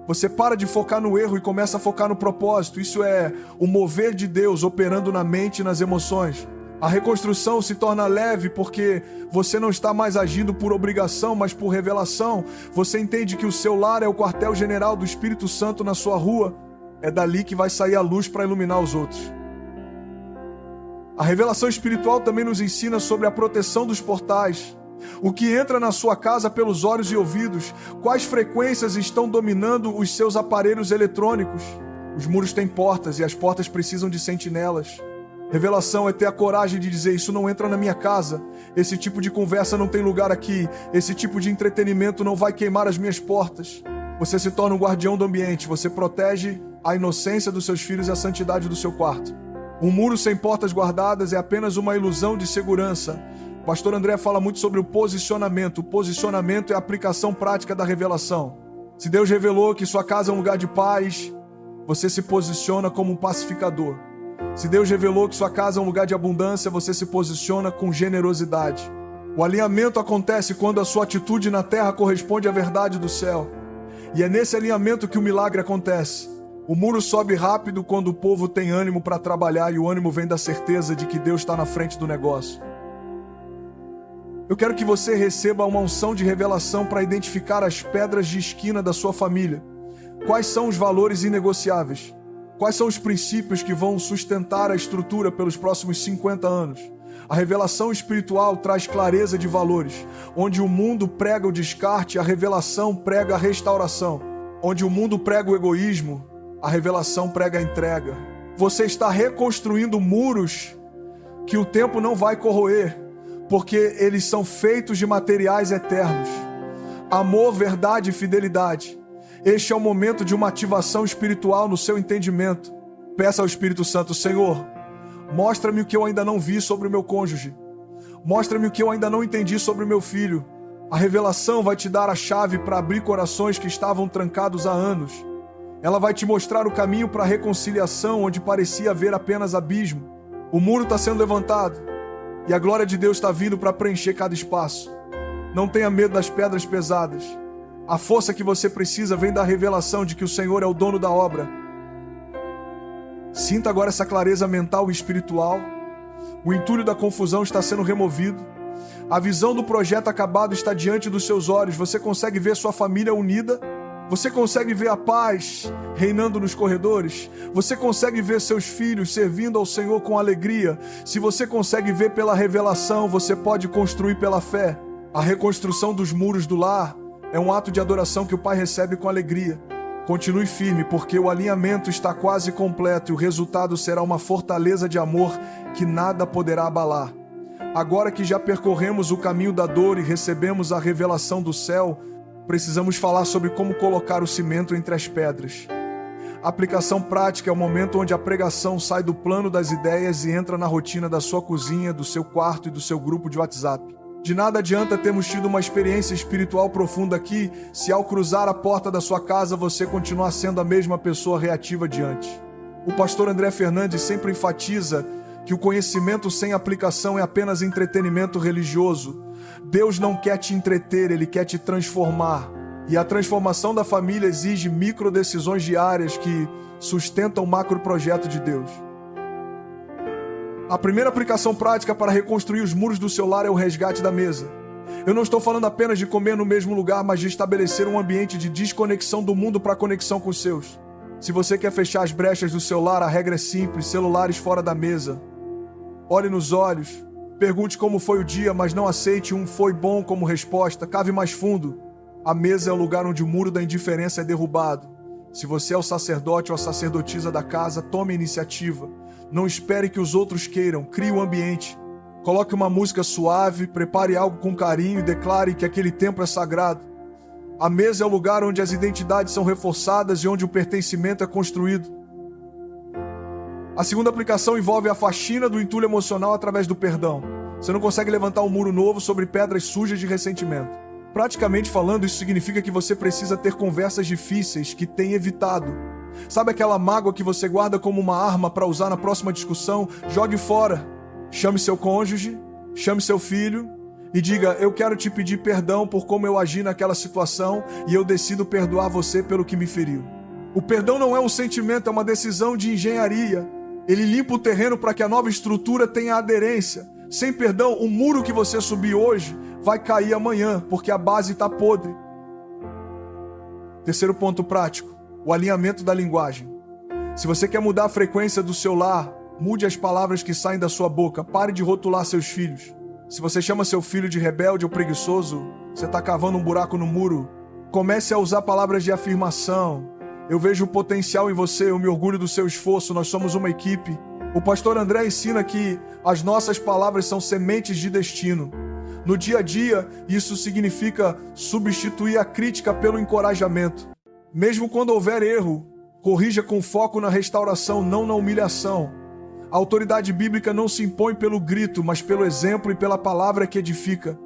Você para de focar no erro e começa a focar no propósito. Isso é o mover de Deus operando na mente e nas emoções. A reconstrução se torna leve porque você não está mais agindo por obrigação, mas por revelação. Você entende que o seu lar é o quartel-general do Espírito Santo na sua rua. É dali que vai sair a luz para iluminar os outros. A revelação espiritual também nos ensina sobre a proteção dos portais. O que entra na sua casa pelos olhos e ouvidos, quais frequências estão dominando os seus aparelhos eletrônicos. Os muros têm portas e as portas precisam de sentinelas. Revelação é ter a coragem de dizer: isso não entra na minha casa, esse tipo de conversa não tem lugar aqui, esse tipo de entretenimento não vai queimar as minhas portas. Você se torna um guardião do ambiente, você protege a inocência dos seus filhos e a santidade do seu quarto. Um muro sem portas guardadas é apenas uma ilusão de segurança. O pastor André fala muito sobre o posicionamento. O posicionamento é a aplicação prática da revelação. Se Deus revelou que sua casa é um lugar de paz, você se posiciona como um pacificador. Se Deus revelou que sua casa é um lugar de abundância, você se posiciona com generosidade. O alinhamento acontece quando a sua atitude na terra corresponde à verdade do céu. E é nesse alinhamento que o milagre acontece. O muro sobe rápido quando o povo tem ânimo para trabalhar, e o ânimo vem da certeza de que Deus está na frente do negócio. Eu quero que você receba uma unção de revelação para identificar as pedras de esquina da sua família. Quais são os valores inegociáveis? Quais são os princípios que vão sustentar a estrutura pelos próximos 50 anos? A revelação espiritual traz clareza de valores. Onde o mundo prega o descarte, a revelação prega a restauração. Onde o mundo prega o egoísmo, a revelação prega a entrega. Você está reconstruindo muros que o tempo não vai corroer, porque eles são feitos de materiais eternos. Amor, verdade e fidelidade. Este é o momento de uma ativação espiritual no seu entendimento. Peça ao Espírito Santo: Senhor, mostra-me o que eu ainda não vi sobre o meu cônjuge. Mostra-me o que eu ainda não entendi sobre o meu filho. A revelação vai te dar a chave para abrir corações que estavam trancados há anos. Ela vai te mostrar o caminho para a reconciliação onde parecia haver apenas abismo. O muro está sendo levantado e a glória de Deus está vindo para preencher cada espaço. Não tenha medo das pedras pesadas. A força que você precisa vem da revelação de que o Senhor é o dono da obra. Sinta agora essa clareza mental e espiritual. O entulho da confusão está sendo removido. A visão do projeto acabado está diante dos seus olhos. Você consegue ver sua família unida. Você consegue ver a paz reinando nos corredores. Você consegue ver seus filhos servindo ao Senhor com alegria. Se você consegue ver pela revelação, você pode construir pela fé. A reconstrução dos muros do lar é um ato de adoração que o Pai recebe com alegria. Continue firme, porque o alinhamento está quase completo e o resultado será uma fortaleza de amor que nada poderá abalar. Agora que já percorremos o caminho da dor e recebemos a revelação do céu, precisamos falar sobre como colocar o cimento entre as pedras. A aplicação prática é o momento onde a pregação sai do plano das ideias e entra na rotina da sua cozinha, do seu quarto e do seu grupo de WhatsApp. De nada adianta termos tido uma experiência espiritual profunda aqui, se ao cruzar a porta da sua casa você continuar sendo a mesma pessoa reativa diante. O pastor André Fernandes sempre enfatiza que o conhecimento sem aplicação é apenas entretenimento religioso. Deus não quer te entreter, Ele quer te transformar. E a transformação da família exige microdecisões diárias que sustentam o macroprojeto de Deus. A primeira aplicação prática para reconstruir os muros do seu lar é o resgate da mesa. Eu não estou falando apenas de comer no mesmo lugar, mas de estabelecer um ambiente de desconexão do mundo para conexão com os seus. Se você quer fechar as brechas do seu lar, a regra é simples: celulares fora da mesa. Olhe nos olhos, pergunte como foi o dia, mas não aceite um "foi bom" como resposta. Cave mais fundo. A mesa é o lugar onde o muro da indiferença é derrubado. Se você é o sacerdote ou a sacerdotisa da casa, tome a iniciativa. Não espere que os outros queiram, crie o ambiente. Coloque uma música suave, prepare algo com carinho e declare que aquele tempo é sagrado. A mesa é o lugar onde as identidades são reforçadas e onde o pertencimento é construído. A segunda aplicação envolve a faxina do entulho emocional através do perdão. Você não consegue levantar um muro novo sobre pedras sujas de ressentimento. Praticamente falando, isso significa que você precisa ter conversas difíceis que tem evitado. Sabe aquela mágoa que você guarda como uma arma para usar na próxima discussão? Jogue fora. Chame seu cônjuge, chame seu filho e diga: eu quero te pedir perdão por como eu agi naquela situação e eu decido perdoar você pelo que me feriu. O perdão não é um sentimento, é uma decisão de engenharia. Ele limpa o terreno para que a nova estrutura tenha aderência. Sem perdão, o muro que você subir hoje vai cair amanhã, porque a base está podre. Terceiro ponto prático, o alinhamento da linguagem. Se você quer mudar a frequência do seu lar, mude as palavras que saem da sua boca. Pare de rotular seus filhos. Se você chama seu filho de rebelde ou preguiçoso, você está cavando um buraco no muro. Comece a usar palavras de afirmação. Eu vejo o potencial em você, eu me orgulho do seu esforço, nós somos uma equipe. O pastor André ensina que as nossas palavras são sementes de destino. No dia a dia, isso significa substituir a crítica pelo encorajamento. Mesmo quando houver erro, corrija com foco na restauração, não na humilhação. A autoridade bíblica não se impõe pelo grito, mas pelo exemplo e pela palavra que edifica.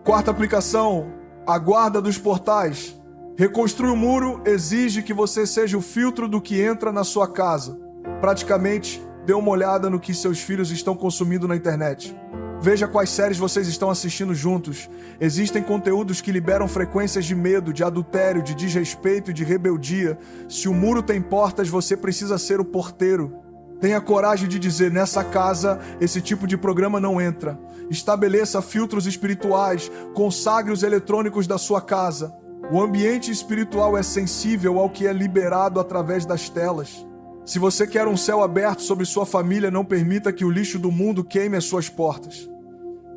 Quarta aplicação, a guarda dos portais. Reconstruir o muro exige que você seja o filtro do que entra na sua casa. Praticamente, dê uma olhada no que seus filhos estão consumindo na internet. Veja quais séries vocês estão assistindo juntos. Existem conteúdos que liberam frequências de medo, de adultério, de desrespeito e de rebeldia. Se o muro tem portas, você precisa ser o porteiro. Tenha coragem de dizer, nessa casa, esse tipo de programa não entra. Estabeleça filtros espirituais, consagre os eletrônicos da sua casa. O ambiente espiritual é sensível ao que é liberado através das telas. Se você quer um céu aberto sobre sua família, não permita que o lixo do mundo queime as suas portas.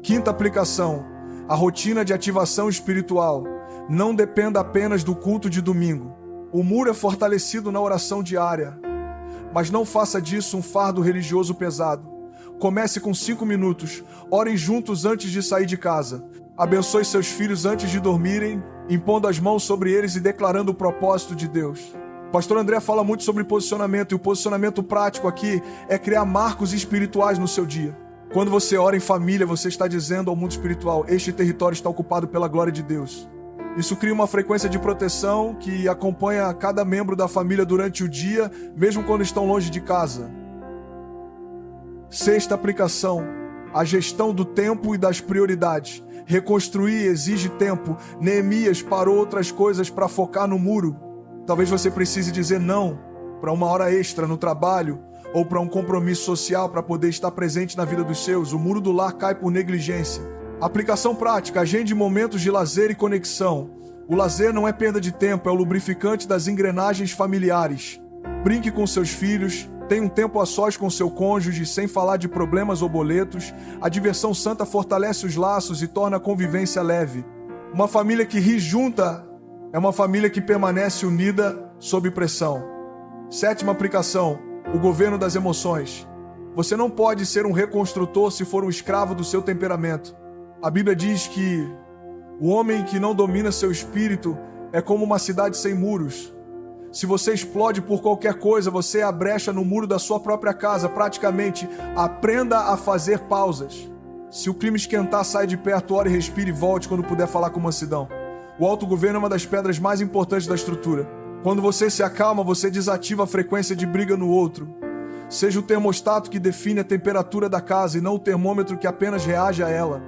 Quinta aplicação, a rotina de ativação espiritual. Não dependa apenas do culto de domingo. O muro é fortalecido na oração diária, mas não faça disso um fardo religioso pesado. Comece com 5 minutos, orem juntos antes de sair de casa. Abençoe seus filhos antes de dormirem, impondo as mãos sobre eles e declarando o propósito de Deus. O pastor André fala muito sobre posicionamento, e o posicionamento prático aqui é criar marcos espirituais no seu dia. Quando você ora em família, você está dizendo ao mundo espiritual, este território está ocupado pela glória de Deus. Isso cria uma frequência de proteção que acompanha cada membro da família durante o dia, mesmo quando estão longe de casa. Sexta aplicação, a gestão do tempo e das prioridades. Reconstruir exige tempo. Neemias parou outras coisas para focar no muro. Talvez você precise dizer não para uma hora extra no trabalho ou para um compromisso social para poder estar presente na vida dos seus. O muro do lar cai por negligência. Aplicação prática, agende momentos de lazer e conexão. O lazer não é perda de tempo, é o lubrificante das engrenagens familiares. Brinque com seus filhos, tenha um tempo a sós com seu cônjuge, sem falar de problemas ou boletos. A diversão santa fortalece os laços e torna a convivência leve. Uma família que ri junta é uma família que permanece unida sob pressão. Sétima aplicação, o governo das emoções. Você não pode ser um reconstrutor se for um escravo do seu temperamento. A Bíblia diz que o homem que não domina seu espírito é como uma cidade sem muros. Se você explode por qualquer coisa, você é a brecha no muro da sua própria casa. Praticamente, aprenda a fazer pausas. Se o clima esquentar, sai de perto, ore, respire e volte quando puder falar com mansidão. O autogoverno é uma das pedras mais importantes da estrutura. Quando você se acalma, você desativa a frequência de briga no outro. Seja o termostato que define a temperatura da casa e não o termômetro que apenas reage a ela.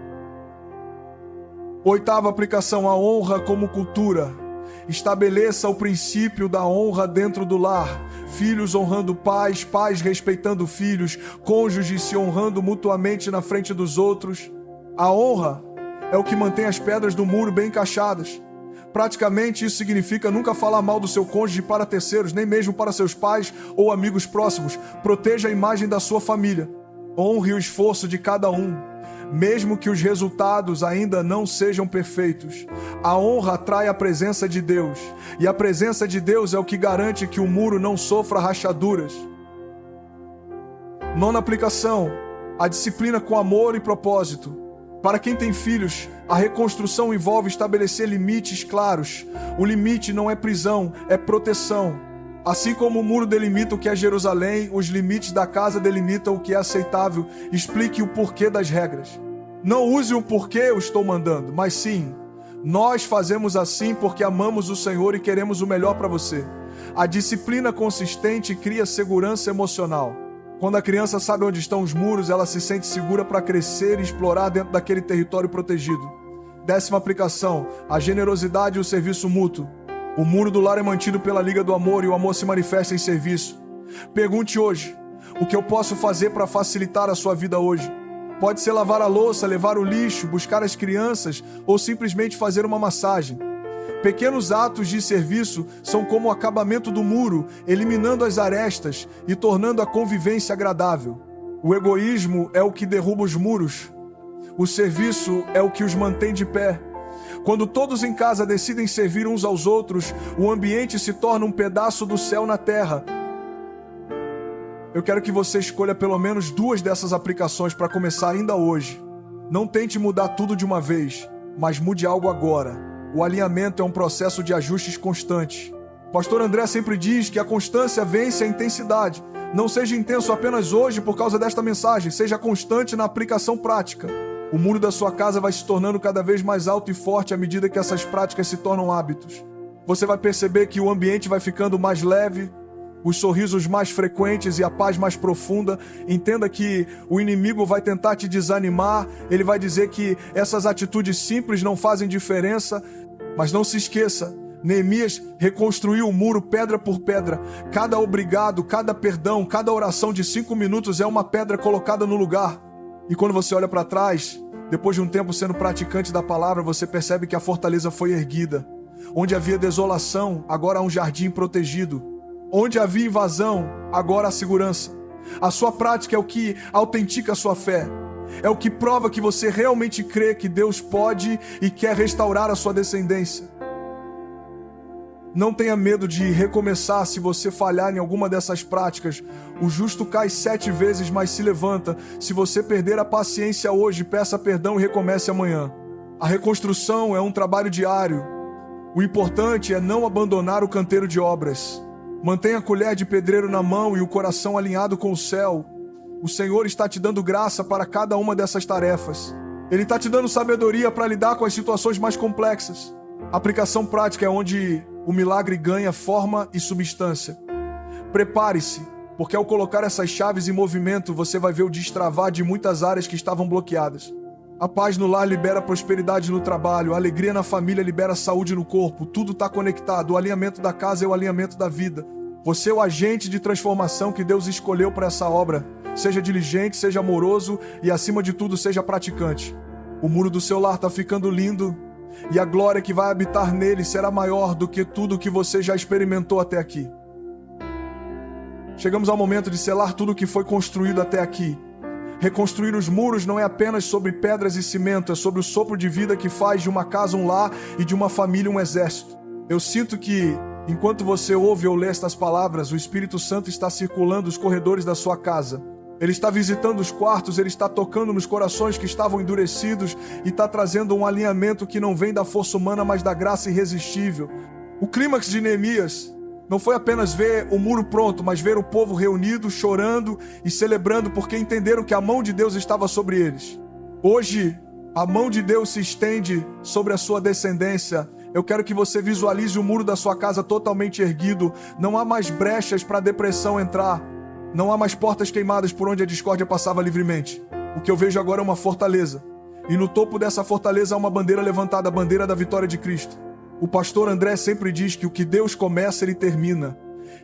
Oitava aplicação, a honra como cultura. Estabeleça o princípio da honra dentro do lar. Filhos honrando pais, pais respeitando filhos, cônjuges se honrando mutuamente na frente dos outros. A honra é o que mantém as pedras do muro bem encaixadas. Praticamente isso significa nunca falar mal do seu cônjuge para terceiros, nem mesmo para seus pais ou amigos próximos. Proteja a imagem da sua família. Honre o esforço de cada um, mesmo que os resultados ainda não sejam perfeitos. A honra atrai a presença de Deus, e a presença de Deus é o que garante que o muro não sofra rachaduras. Nona aplicação, a disciplina com amor e propósito. Para quem tem filhos, a reconstrução envolve estabelecer limites claros. O limite não é prisão, é proteção. Assim como o muro delimita o que é Jerusalém, os limites da casa delimitam o que é aceitável. Explique o porquê das regras. Não use o porquê eu estou mandando, mas sim, nós fazemos assim porque amamos o Senhor e queremos o melhor para você. A disciplina consistente cria segurança emocional. Quando a criança sabe onde estão os muros, ela se sente segura para crescer e explorar dentro daquele território protegido. Décima aplicação, a generosidade e o serviço mútuo. O muro do lar é mantido pela liga do amor e o amor se manifesta em serviço. Pergunte hoje: o que eu posso fazer para facilitar a sua vida hoje? Pode ser lavar a louça, levar o lixo, buscar as crianças ou simplesmente fazer uma massagem. Pequenos atos de serviço são como o acabamento do muro, eliminando as arestas e tornando a convivência agradável. O egoísmo é o que derruba os muros. O serviço é o que os mantém de pé. Quando todos em casa decidem servir uns aos outros, o ambiente se torna um pedaço do céu na terra. Eu quero que você escolha pelo menos 2 dessas aplicações para começar ainda hoje. Não tente mudar tudo de uma vez, mas mude algo agora. O alinhamento é um processo de ajustes constantes. Pastor André sempre diz que a constância vence a intensidade. Não seja intenso apenas hoje por causa desta mensagem, seja constante na aplicação prática. O muro da sua casa vai se tornando cada vez mais alto e forte à medida que essas práticas se tornam hábitos. Você vai perceber que o ambiente vai ficando mais leve, os sorrisos mais frequentes e a paz mais profunda. Entenda que o inimigo vai tentar te desanimar, ele vai dizer que essas atitudes simples não fazem diferença, mas não se esqueça, Neemias reconstruiu o muro pedra por pedra. Cada obrigado, cada perdão, cada oração de 5 minutos é uma pedra colocada no lugar. E quando você olha para trás, depois de um tempo sendo praticante da palavra, você percebe que a fortaleza foi erguida. Onde havia desolação, agora há um jardim protegido. Onde havia invasão, agora há segurança. A sua prática é o que autentica a sua fé. É o que prova que você realmente crê que Deus pode e quer restaurar a sua descendência. Não tenha medo de recomeçar se você falhar em alguma dessas práticas. O justo cai 7 vezes, mas se levanta. Se você perder a paciência hoje, peça perdão e recomece amanhã. A reconstrução é um trabalho diário. O importante é não abandonar o canteiro de obras. Mantenha a colher de pedreiro na mão e o coração alinhado com o céu. O Senhor está te dando graça para cada uma dessas tarefas. Ele está te dando sabedoria para lidar com as situações mais complexas. A aplicação prática é onde o milagre ganha forma e substância. Prepare-se, porque ao colocar essas chaves em movimento, você vai ver o destravar de muitas áreas que estavam bloqueadas. A paz no lar libera prosperidade no trabalho, a alegria na família libera saúde no corpo, tudo está conectado, o alinhamento da casa é o alinhamento da vida. Você é o agente de transformação que Deus escolheu para essa obra. Seja diligente, seja amoroso e, acima de tudo, seja praticante. O muro do seu lar está ficando lindo e a glória que vai habitar nele será maior do que tudo que você já experimentou até aqui. Chegamos ao momento de selar tudo que foi construído até aqui. Reconstruir os muros não é apenas sobre pedras e cimento, é sobre o sopro de vida que faz de uma casa um lar e de uma família um exército. Eu sinto que, enquanto você ouve ou lê estas palavras, o Espírito Santo está circulando os corredores da sua casa. Ele está visitando os quartos, ele está tocando nos corações que estavam endurecidos e está trazendo um alinhamento que não vem da força humana, mas da graça irresistível. O clímax de Neemias não foi apenas ver o muro pronto, mas ver o povo reunido, chorando e celebrando porque entenderam que a mão de Deus estava sobre eles. Hoje, a mão de Deus se estende sobre a sua descendência. Eu quero que você visualize o muro da sua casa totalmente erguido. Não há mais brechas para a depressão entrar. Não há mais portas queimadas por onde a discórdia passava livremente. O que eu vejo agora é uma fortaleza. E no topo dessa fortaleza há uma bandeira levantada, a bandeira da vitória de Cristo. O pastor André sempre diz que o que Deus começa, ele termina.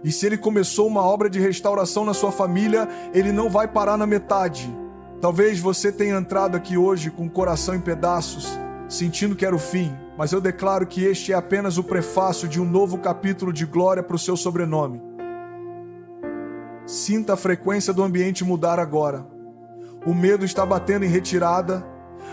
E se ele começou uma obra de restauração na sua família, ele não vai parar na metade. Talvez você tenha entrado aqui hoje com o coração em pedaços, sentindo que era o fim. Mas eu declaro que este é apenas o prefácio de um novo capítulo de glória para o seu sobrenome. Sinta a frequência do ambiente mudar agora. O medo está batendo em retirada.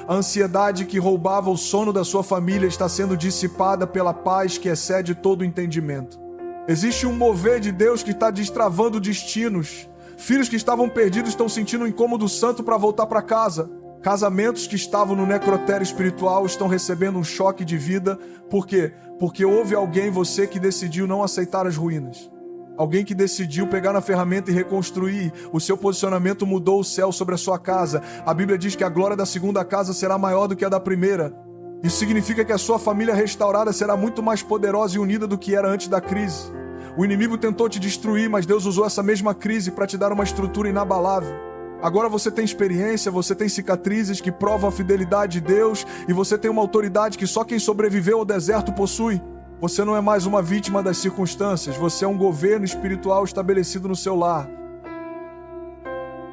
A ansiedade que roubava o sono da sua família está sendo dissipada pela paz que excede todo o entendimento. Existe um mover de Deus que está destravando destinos. Filhos que estavam perdidos estão sentindo um incômodo santo para voltar para casa. Casamentos que estavam no necrotério espiritual estão recebendo um choque de vida. Por quê? Porque houve alguém em você que decidiu não aceitar as ruínas. Alguém que decidiu pegar na ferramenta e reconstruir. O seu posicionamento mudou o céu sobre a sua casa. A Bíblia diz que a glória da segunda casa será maior do que a da primeira. Isso significa que a sua família restaurada será muito mais poderosa e unida do que era antes da crise. O inimigo tentou te destruir, mas Deus usou essa mesma crise para te dar uma estrutura inabalável. Agora você tem experiência, você tem cicatrizes que provam a fidelidade de Deus e você tem uma autoridade que só quem sobreviveu ao deserto possui. Você não é mais uma vítima das circunstâncias, você é um governo espiritual estabelecido no seu lar.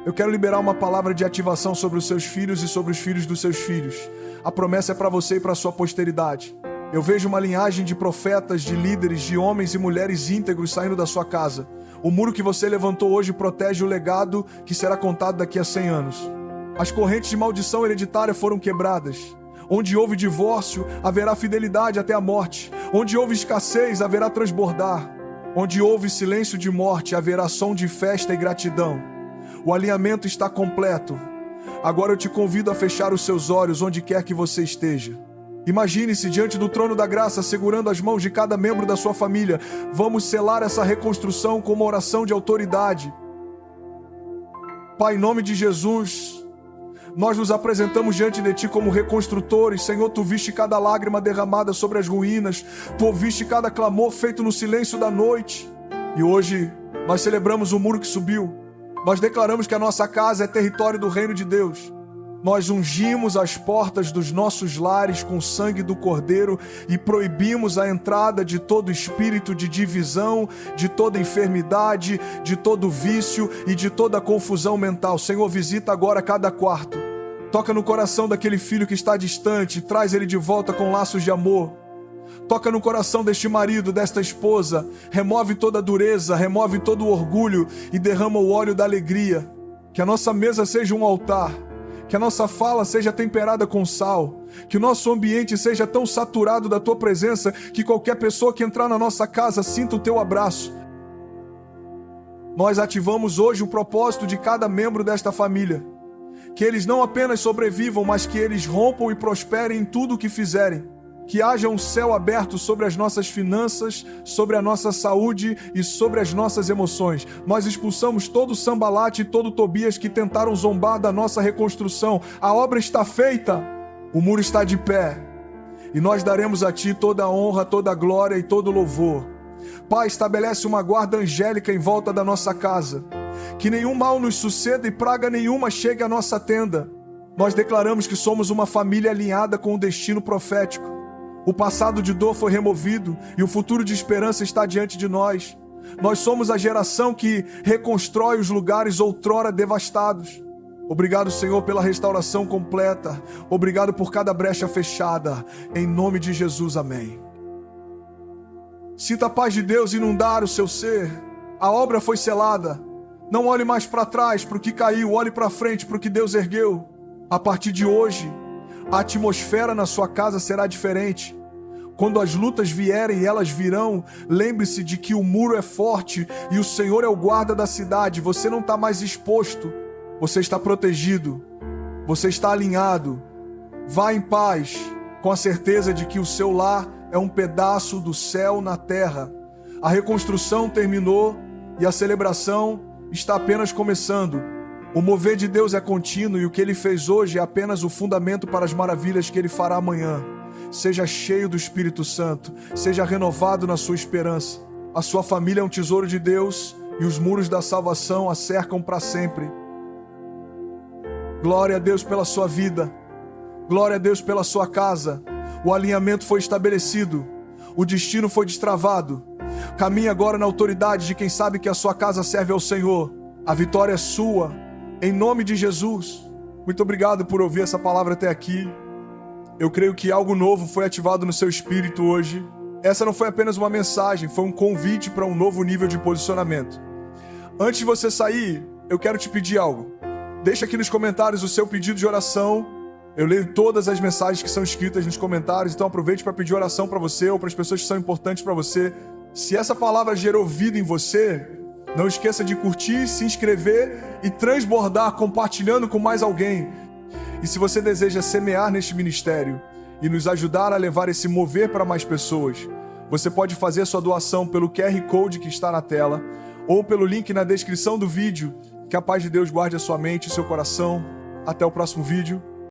Eu quero liberar uma palavra de ativação sobre os seus filhos e sobre os filhos dos seus filhos. A promessa é para você e para a sua posteridade. Eu vejo uma linhagem de profetas, de líderes, de homens e mulheres íntegros saindo da sua casa. O muro que você levantou hoje protege o legado que será contado daqui a 100 anos. As correntes de maldição hereditária foram quebradas. Onde houve divórcio, haverá fidelidade até a morte. Onde houve escassez, haverá transbordar. Onde houve silêncio de morte, haverá som de festa e gratidão. O alinhamento está completo. Agora eu te convido a fechar os seus olhos onde quer que você esteja. Imagine-se diante do trono da graça, segurando as mãos de cada membro da sua família. Vamos selar essa reconstrução com uma oração de autoridade. Pai, em nome de Jesus, nós nos apresentamos diante de Ti como reconstrutores. Senhor, Tu viste cada lágrima derramada sobre as ruínas. Tu ouviste cada clamor feito no silêncio da noite. E hoje nós celebramos o muro que subiu. Nós declaramos que a nossa casa é território do reino de Deus. Nós ungimos as portas dos nossos lares com o sangue do Cordeiro e proibimos a entrada de todo espírito de divisão, de toda enfermidade, de todo vício e de toda confusão mental. Senhor, visita agora cada quarto. Toca no coração daquele filho que está distante, traz ele de volta com laços de amor. Toca no coração deste marido, desta esposa, remove toda a dureza, remove todo o orgulho e derrama o óleo da alegria. Que a nossa mesa seja um altar. Que a nossa fala seja temperada com sal, que o nosso ambiente seja tão saturado da Tua presença que qualquer pessoa que entrar na nossa casa sinta o Teu abraço. Nós ativamos hoje o propósito de cada membro desta família, que eles não apenas sobrevivam, mas que eles rompam e prosperem em tudo o que fizerem. Que haja um céu aberto sobre as nossas finanças, sobre a nossa saúde e sobre as nossas emoções. Nós expulsamos todo o Sambalate e todo o Tobias que tentaram zombar da nossa reconstrução. A obra está feita, o muro está de pé. E nós daremos a Ti toda a honra, toda a glória e todo o louvor. Pai, estabelece uma guarda angélica em volta da nossa casa. Que nenhum mal nos suceda e praga nenhuma chegue à nossa tenda. Nós declaramos que somos uma família alinhada com o destino profético. O passado de dor foi removido e o futuro de esperança está diante de nós. Nós somos a geração que reconstrói os lugares outrora devastados. Obrigado, Senhor, pela restauração completa. Obrigado por cada brecha fechada. Em nome de Jesus, amém. Sinta a paz de Deus inundar o seu ser. A obra foi selada. Não olhe mais para trás, para o que caiu. Olhe para frente, para o que Deus ergueu. A partir de hoje, a atmosfera na sua casa será diferente. Quando as lutas vierem, e elas virão, lembre-se de que o muro é forte e o Senhor é o guarda da cidade. Você não está mais exposto, você está protegido, você está alinhado. Vá em paz, com a certeza de que o seu lar é um pedaço do céu na terra. A reconstrução terminou e a celebração está apenas começando. O mover de Deus é contínuo e o que Ele fez hoje é apenas o fundamento para as maravilhas que Ele fará amanhã. Seja cheio do Espírito Santo, seja renovado na sua esperança. A sua família é um tesouro de Deus e os muros da salvação a cercam para sempre. Glória a Deus pela sua vida, glória a Deus pela sua casa. O alinhamento foi estabelecido, o destino foi destravado. Caminhe agora na autoridade de quem sabe que a sua casa serve ao Senhor. A vitória é sua. Em nome de Jesus, muito obrigado por ouvir essa palavra até aqui. Eu creio que algo novo foi ativado no seu espírito hoje. Essa não foi apenas uma mensagem, foi um convite para um novo nível de posicionamento. Antes de você sair, eu quero te pedir algo. Deixa aqui nos comentários o seu pedido de oração. Eu leio todas as mensagens que são escritas nos comentários, então aproveite para pedir oração para você ou para as pessoas que são importantes para você. Se essa palavra gerou vida em você, não esqueça de curtir, se inscrever e transbordar compartilhando com mais alguém. E se você deseja semear neste ministério e nos ajudar a levar esse mover para mais pessoas, você pode fazer sua doação pelo QR Code que está na tela ou pelo link na descrição do vídeo. Que a paz de Deus guarde a sua mente e seu coração. Até o próximo vídeo.